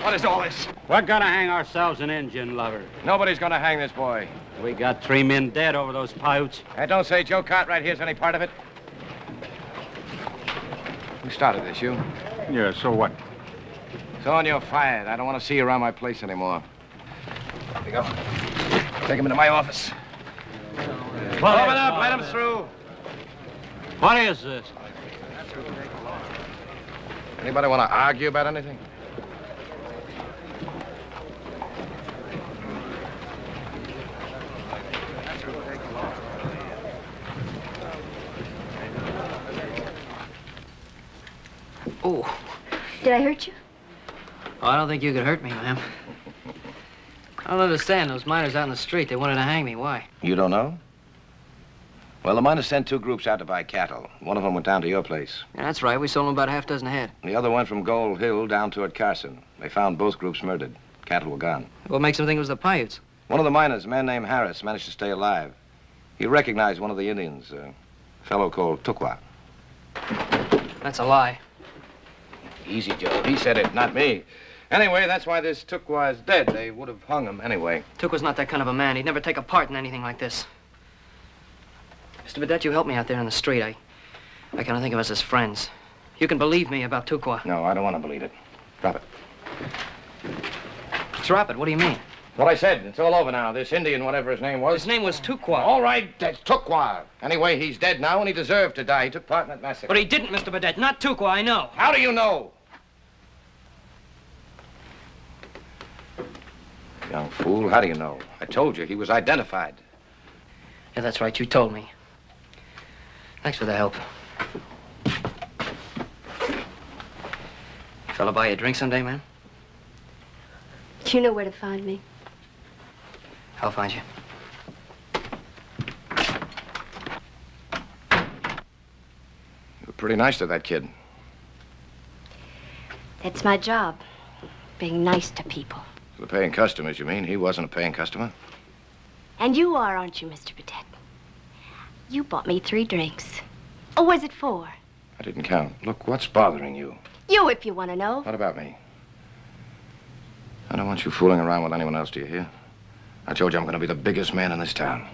[SPEAKER 3] What is all this?
[SPEAKER 19] We're gonna hang ourselves an Indian lover.
[SPEAKER 17] Nobody's going to hang this boy.
[SPEAKER 19] We got 3 men dead over those Paiutes.
[SPEAKER 17] I don't say Joe Cartwright here's any part of it. Who started this, you?
[SPEAKER 18] Yeah, so what?
[SPEAKER 17] So on, you're fired. I don't want to see you around my place anymore. Here we go. Take him into my office. Open up, let him through.
[SPEAKER 19] What is this?
[SPEAKER 17] Anybody want to argue about anything?
[SPEAKER 4] Oh.
[SPEAKER 16] Did I hurt you?
[SPEAKER 4] Oh, I don't think you could hurt me, ma'am. I don't understand. Those miners out in the street, they wanted to hang me. Why?
[SPEAKER 17] You don't know? Well, the miners sent 2 groups out to buy cattle. One of them went down to your place.
[SPEAKER 4] Yeah, that's right. We sold them about a half dozen head.
[SPEAKER 17] The other went from Gold Hill down toward Carson. They found both groups murdered. Cattle were gone.
[SPEAKER 4] What makes them think it was the Paiutes?
[SPEAKER 17] One of the miners, a man named Harris, managed to stay alive. He recognized one of the Indians, a fellow called Tukwa.
[SPEAKER 4] That's a lie.
[SPEAKER 17] Easy, Joe. He said it, not me. Anyway, that's why this Tukwa is dead. They would have hung him anyway.
[SPEAKER 4] Tukwa's not that kind of a man. He'd never take a part in anything like this. Mr. Burdett, you helped me out there on the street. I kind of think of us as friends. You can believe me about Tukwa.
[SPEAKER 17] No, I don't want to believe it. Drop it.
[SPEAKER 4] Drop it? What do you mean?
[SPEAKER 17] What I said. It's all over now. This Indian, whatever his name was.
[SPEAKER 4] His name was Tukwa.
[SPEAKER 17] All right, that's Tukwa. Anyway, he's dead now, and he deserved to die. He took part in that massacre.
[SPEAKER 4] But he didn't, Mr. Burdett. Not Tukwa, I know.
[SPEAKER 17] How do you know? Young fool, how do you know? I told you, he was identified.
[SPEAKER 4] Yeah, that's right. You told me. Thanks for the help. Fella buy you a drink someday, man?
[SPEAKER 16] You know where to find me.
[SPEAKER 4] I'll find you.
[SPEAKER 17] You were pretty nice to that kid.
[SPEAKER 16] That's my job, being nice to people.
[SPEAKER 17] The paying customers, you mean? He wasn't a paying customer.
[SPEAKER 16] And you are, aren't you, Mr. Burdett? You bought me 3 drinks. Or was it 4?
[SPEAKER 17] I didn't count. Look, what's bothering you?
[SPEAKER 16] You, if you want to know.
[SPEAKER 17] What about me? I don't want you fooling around with anyone else, do you hear? I told you I'm going to be the biggest man in this town.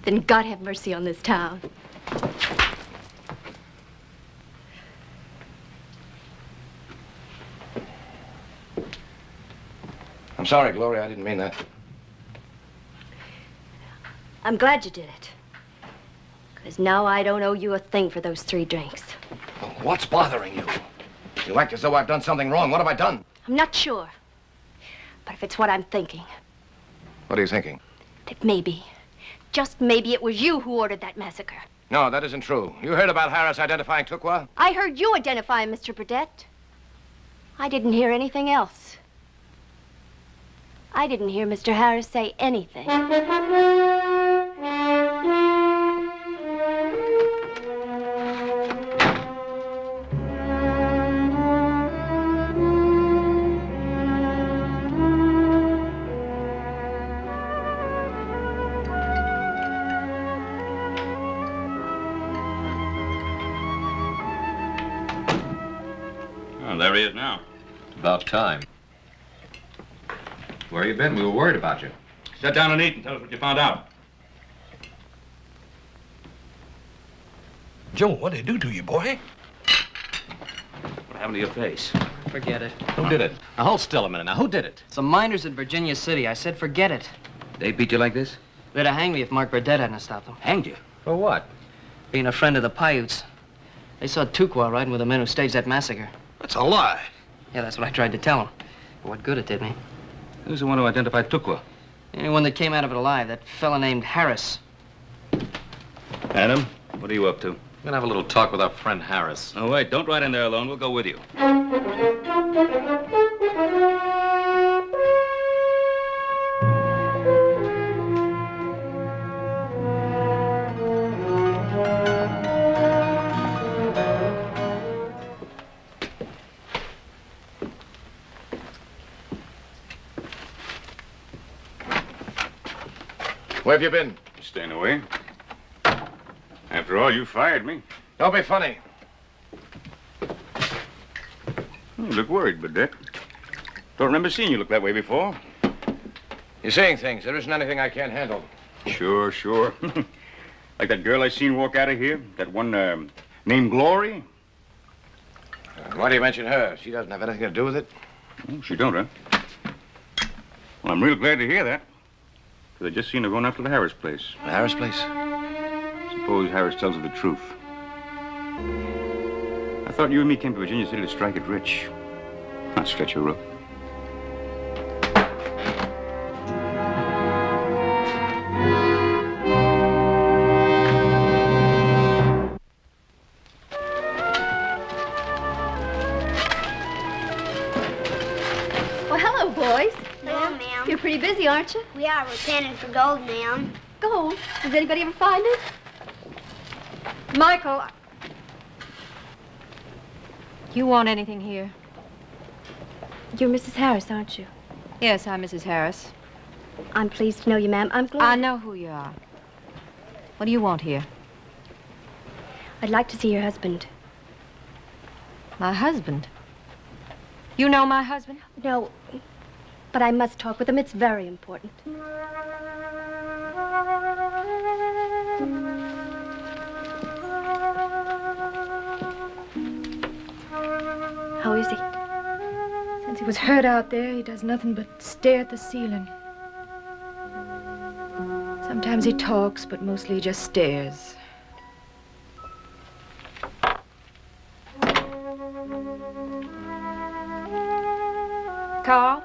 [SPEAKER 16] Then God have mercy on this town.
[SPEAKER 17] I'm sorry, Gloria. I didn't mean that.
[SPEAKER 16] I'm glad you did it. Because now I don't owe you a thing for those 3 drinks.
[SPEAKER 17] Well, what's bothering you? You act as though I've done something wrong. What have I done?
[SPEAKER 16] I'm not sure. But if it's what I'm thinking,
[SPEAKER 17] What are you thinking?
[SPEAKER 16] that maybe, just maybe it was you who ordered that massacre.
[SPEAKER 17] No, that isn't true. You heard about Harris identifying Tukwa?
[SPEAKER 16] I heard you identify him, Mr. Burdett. I didn't hear anything else. I didn't hear Mr. Harris say anything.
[SPEAKER 18] Oh, there he is now.
[SPEAKER 2] About time. Where you been? We were worried about you.
[SPEAKER 18] Sit down and eat and tell us what you found out.
[SPEAKER 3] Joe, what'd they do to you, boy?
[SPEAKER 18] What happened to your face?
[SPEAKER 4] Forget it.
[SPEAKER 2] Who did it? Now, hold still a minute. Now, who did it?
[SPEAKER 4] Some miners in Virginia City. I said forget it.
[SPEAKER 15] They beat you like this?
[SPEAKER 4] They'd have hanged me if Mark Burdett hadn't stopped them.
[SPEAKER 15] Hanged you?
[SPEAKER 2] For what?
[SPEAKER 4] Being a friend of the Paiutes. They saw Tukwa riding with the men who staged that massacre.
[SPEAKER 3] That's a lie.
[SPEAKER 4] Yeah, that's what I tried to tell them. But what good it did me.
[SPEAKER 15] Who's the one who identified Tukwa?
[SPEAKER 4] Anyone that came out of it alive, that fella named Harris.
[SPEAKER 15] Adam, what are you up to?
[SPEAKER 2] We're gonna have a little talk with our friend Harris.
[SPEAKER 15] Oh, wait, don't ride in there alone. We'll go with you.
[SPEAKER 17] Where have you been?
[SPEAKER 18] Staying away. After all, you fired me.
[SPEAKER 17] Don't be funny.
[SPEAKER 18] You look worried, Burdett. Don't remember seeing you look that way before.
[SPEAKER 17] You're saying things. There isn't anything I can't handle.
[SPEAKER 18] Sure, sure. Like that girl I seen walk out of here? That one named Glory?
[SPEAKER 17] Why do you mention her? She doesn't have anything to do with it.
[SPEAKER 18] Oh, she don't, huh? Well, I'm real glad to hear that. Because I just seen her going after the Harris place.
[SPEAKER 17] The Harris place?
[SPEAKER 18] Suppose Harris tells her the truth. I thought you and me came to Virginia City to strike it rich. Not stretch her up.
[SPEAKER 16] Well, hello, boys.
[SPEAKER 21] Hello, ma'am.
[SPEAKER 16] You're pretty busy, aren't you?
[SPEAKER 21] We are. We're panning for gold, ma'am.
[SPEAKER 16] Gold? Does anybody ever find it?
[SPEAKER 5] Michael, you want anything here?
[SPEAKER 16] You're Mrs. Harris, aren't you?
[SPEAKER 5] Yes, I'm Mrs. Harris.
[SPEAKER 16] I'm pleased to know you, ma'am. I'm glad.
[SPEAKER 5] I know who you are. What do you want here?
[SPEAKER 16] I'd like to see your husband.
[SPEAKER 5] My husband? You know my husband?
[SPEAKER 16] No, but I must talk with him. It's very important. How is he?
[SPEAKER 5] Since he was hurt out there, he does nothing but stare at the ceiling. Sometimes he talks, but mostly he just stares. Carl?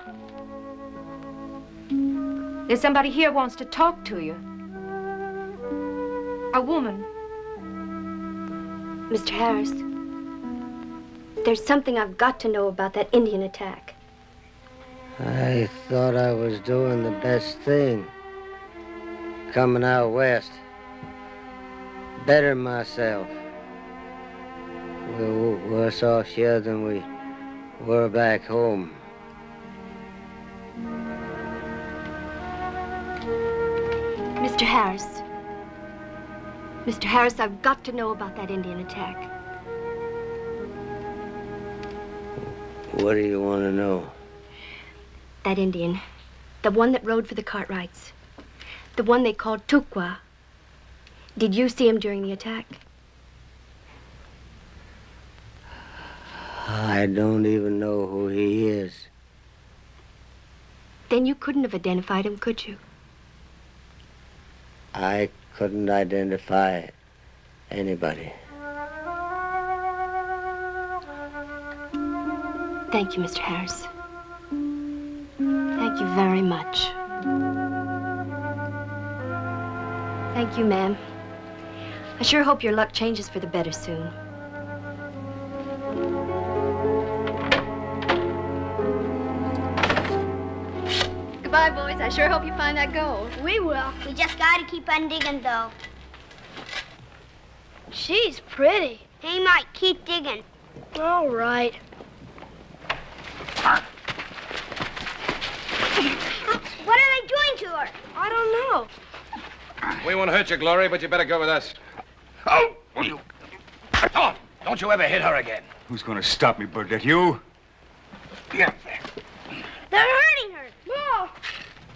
[SPEAKER 5] There's somebody here who wants to talk to you. A woman.
[SPEAKER 16] Mr. Harris, there's something I've got to know about that Indian attack.
[SPEAKER 12] I thought I was doing the best thing. Coming out west. Better myself. We're worse off here than we were back home.
[SPEAKER 16] Mr. Harris. Mr. Harris, I've got to know about that Indian attack.
[SPEAKER 12] What do you want to know?
[SPEAKER 16] That Indian. The one that rode for the Cartwrights. The one they called Tukwa. Did you see him during the attack?
[SPEAKER 12] I don't even know who he is.
[SPEAKER 16] Then you couldn't have identified him, could you?
[SPEAKER 12] I couldn't identify anybody.
[SPEAKER 16] Thank you, Mr. Harris. Thank you very much. Thank you, ma'am. I sure hope your luck changes for the better soon.
[SPEAKER 21] Goodbye, boys. I sure hope you find that gold. We will. We just gotta keep on digging, though. She's pretty. Hey, Mike, keep digging. All right. What are they doing to her? I don't know.
[SPEAKER 2] We won't hurt you, Glory, but you better go with us.
[SPEAKER 18] Oh!
[SPEAKER 6] Oh, don't you ever hit her again.
[SPEAKER 18] Who's going to stop me, Burdette? You? Yeah.
[SPEAKER 21] They're hurting her. Ma!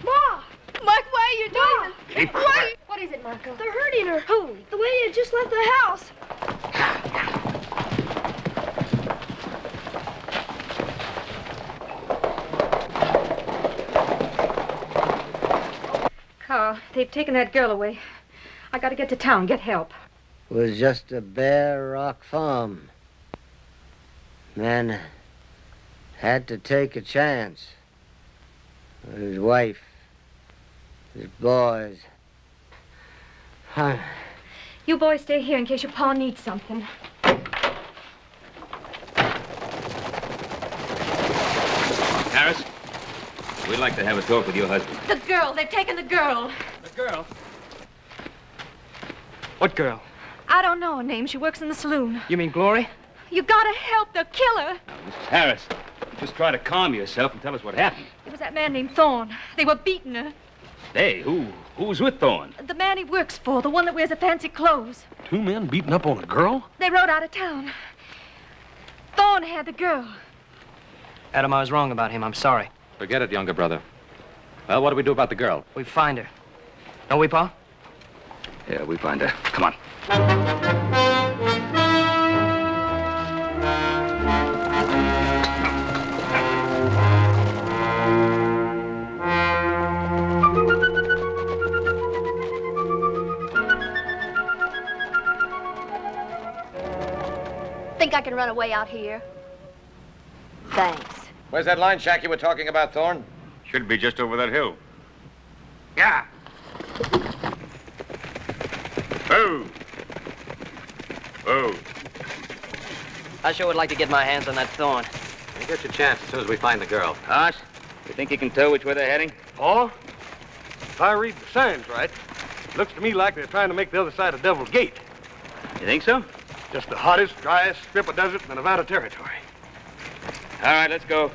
[SPEAKER 21] Ma!
[SPEAKER 5] Mike, why are you doing
[SPEAKER 18] Keep
[SPEAKER 21] this? What is it, Marco? They're hurting her. Who? The way you just left the house.
[SPEAKER 5] Carl, they've taken that girl away. I gotta get to town, get help.
[SPEAKER 12] It was just a bare rock farm. Man had to take a chance. His wife, his boys. Huh.
[SPEAKER 5] You boys stay here in case your pa needs something.
[SPEAKER 15] Harris, we'd like to have a talk with your husband.
[SPEAKER 5] The girl, they've taken the girl.
[SPEAKER 13] The girl? What girl?
[SPEAKER 5] I don't know her name. She works in the saloon.
[SPEAKER 13] You mean Glory?
[SPEAKER 5] You gotta help the killer.
[SPEAKER 19] Mrs. Harris, just try to calm yourself and tell us what happened.
[SPEAKER 5] It was that man named Thorne. They were beating her.
[SPEAKER 19] Hey, who's with Thorne?
[SPEAKER 5] The man he works for, the one that wears the fancy clothes.
[SPEAKER 3] 2 men beating up on a girl?
[SPEAKER 5] They rode out of town. Thorne had the girl.
[SPEAKER 4] Adam, I was wrong about him. I'm sorry.
[SPEAKER 2] Forget it, younger brother. Well, what do we do about the girl?
[SPEAKER 4] We find her. Don't we, Pa?
[SPEAKER 15] Yeah, we find her. Come on.
[SPEAKER 21] Think I can run away out here? Thanks.
[SPEAKER 17] Where's that line shack you were talking about, Thorne?
[SPEAKER 18] Should be just over that hill.
[SPEAKER 6] Yeah.
[SPEAKER 18] Oh! Oh!
[SPEAKER 4] I sure would like to get my hands on that Thorne.
[SPEAKER 2] You get your chance as soon as we find the girl.
[SPEAKER 15] Hoss, you think you can tell which way they're heading?
[SPEAKER 3] Oh? If I read the signs right, Looks to me like they're trying to make the other side of Devil's Gate.
[SPEAKER 19] You think so?
[SPEAKER 3] Just the hottest, driest strip of desert in the Nevada Territory.
[SPEAKER 19] All right, let's go.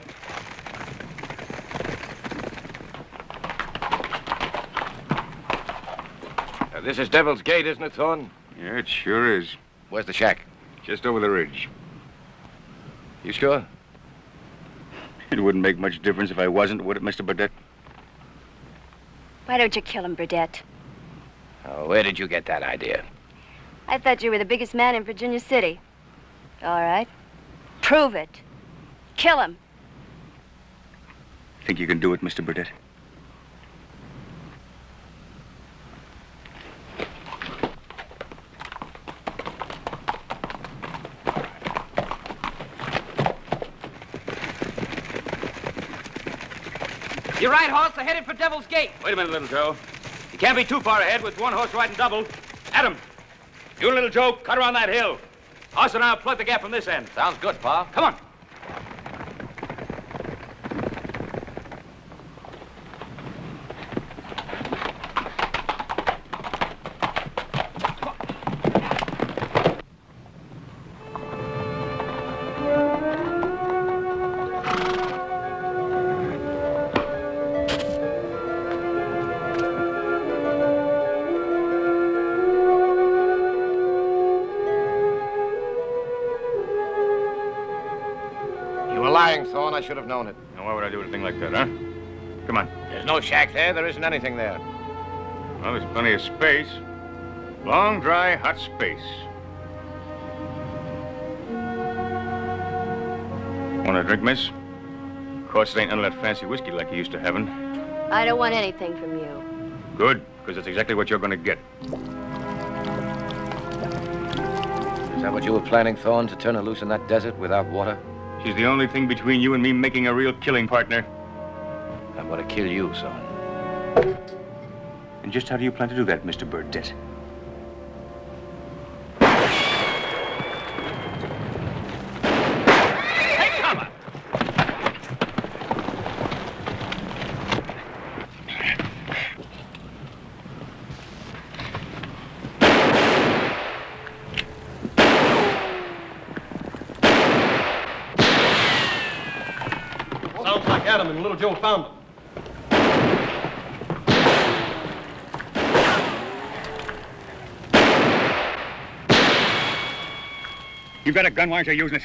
[SPEAKER 17] This is Devil's Gate, isn't it, Thorne?
[SPEAKER 18] Yeah, it sure is.
[SPEAKER 17] Where's the shack?
[SPEAKER 18] Just over the ridge.
[SPEAKER 17] You sure?
[SPEAKER 18] It wouldn't make much difference if I wasn't, would it, Mr. Burdett?
[SPEAKER 21] Why don't you kill him, Burdett?
[SPEAKER 17] Oh, where did you get that idea?
[SPEAKER 21] I thought you were the biggest man in Virginia City. All right. Prove it. Kill him.
[SPEAKER 18] Think you can do it, Mr. Burdett?
[SPEAKER 10] You're right, horse. They're headed for Devil's Gate.
[SPEAKER 19] Wait a minute, Little Joe. You can't be too far ahead with one horse riding double. Adam, you and Little Joe, cut around that hill. Horse and I'll plug the gap from this end.
[SPEAKER 2] Sounds good, Pa.
[SPEAKER 19] Come on.
[SPEAKER 17] Thorne, I should have known it.
[SPEAKER 18] Now, why would I do anything like that, huh? Come on.
[SPEAKER 17] There's no shack there. There isn't anything there.
[SPEAKER 18] Well, there's plenty of space. Long, dry, hot space. Want a drink, miss? Of course, it ain't none of that fancy whiskey like you used to having.
[SPEAKER 21] I don't want anything from you.
[SPEAKER 18] Good, because it's exactly what you're going to get.
[SPEAKER 17] Is that what you were planning, Thorne, to turn her loose in that desert without water?
[SPEAKER 18] She's the only thing between you and me making a real killing, partner.
[SPEAKER 17] I'm going to kill you, son.
[SPEAKER 18] And just how do you plan to do that, Mr. Burdett?
[SPEAKER 19] Hey, cover!
[SPEAKER 3] Sounds like Adam and Little Joe found them.
[SPEAKER 18] You got a gun, why aren't you using it?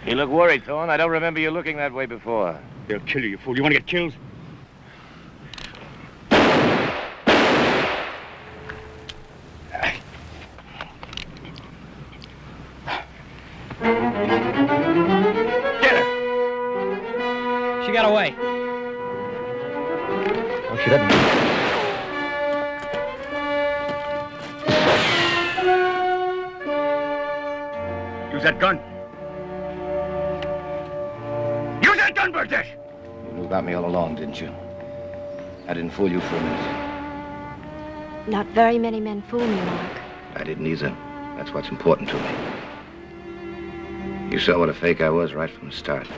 [SPEAKER 17] You look worried, Thorne. I don't remember you looking that way before.
[SPEAKER 18] They'll kill you, you fool. You want to get killed?
[SPEAKER 13] She got away.
[SPEAKER 17] Oh, she didn't.
[SPEAKER 18] Use that gun. Use that gun, Burdett!
[SPEAKER 17] You knew about me all along, didn't you? I didn't fool you for a minute.
[SPEAKER 16] Not very many men fool me, Mark.
[SPEAKER 17] I didn't either. That's what's important to me. You saw what a fake I was right from the start.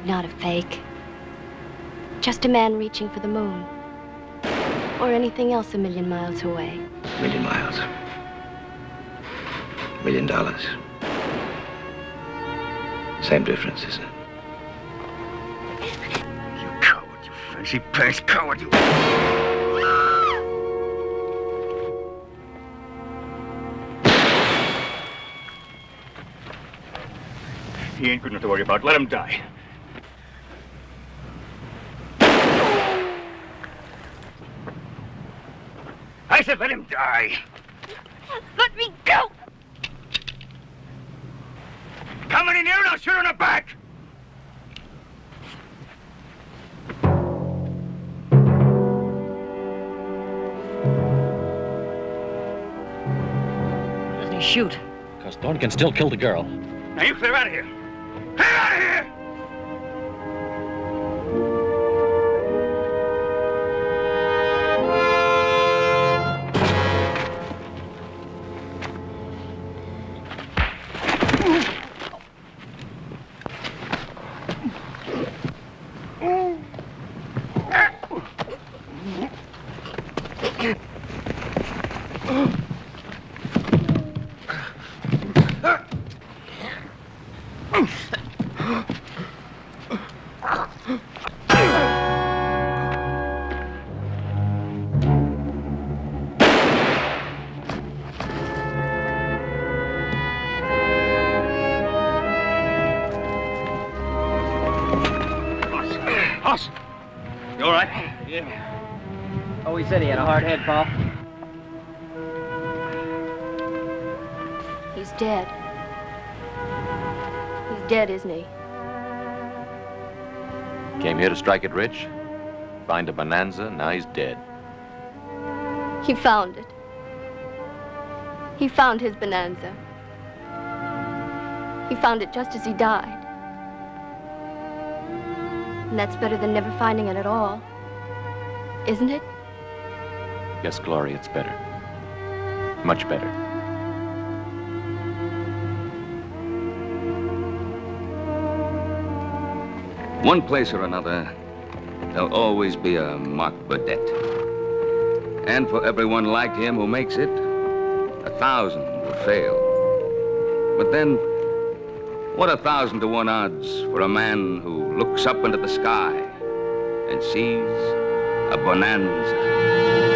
[SPEAKER 16] Not a fake. Just a man reaching for the moon. Or anything else a million miles away.
[SPEAKER 17] A million miles. $1 million. Same difference, isn't it?
[SPEAKER 18] You coward, you fancy pants coward, you... He ain't good enough to worry about. Let him die. I said let him die.
[SPEAKER 21] Let me go!
[SPEAKER 18] Come any near and I'll shoot her in the back.
[SPEAKER 13] Why doesn't he shoot? Because Thorne can still kill the girl.
[SPEAKER 18] Now you clear out of here. Clear out of here!
[SPEAKER 3] Yeah.
[SPEAKER 4] Oh, he said he had a hard head, Paul.
[SPEAKER 16] He's dead. He's dead, isn't he?
[SPEAKER 2] Came here to strike it rich, find a bonanza, now he's dead.
[SPEAKER 16] He found it. He found his bonanza. He found it just as he died. And that's better than never finding it at all. Isn't it?
[SPEAKER 2] Yes, Glory, it's better. Much better.
[SPEAKER 15] One place or another, there'll always be a Mark Burdett. And for everyone like him who makes it, 1,000 will fail. But then, what 1,000 to 1 odds for a man who looks up into the sky and sees a bonanza?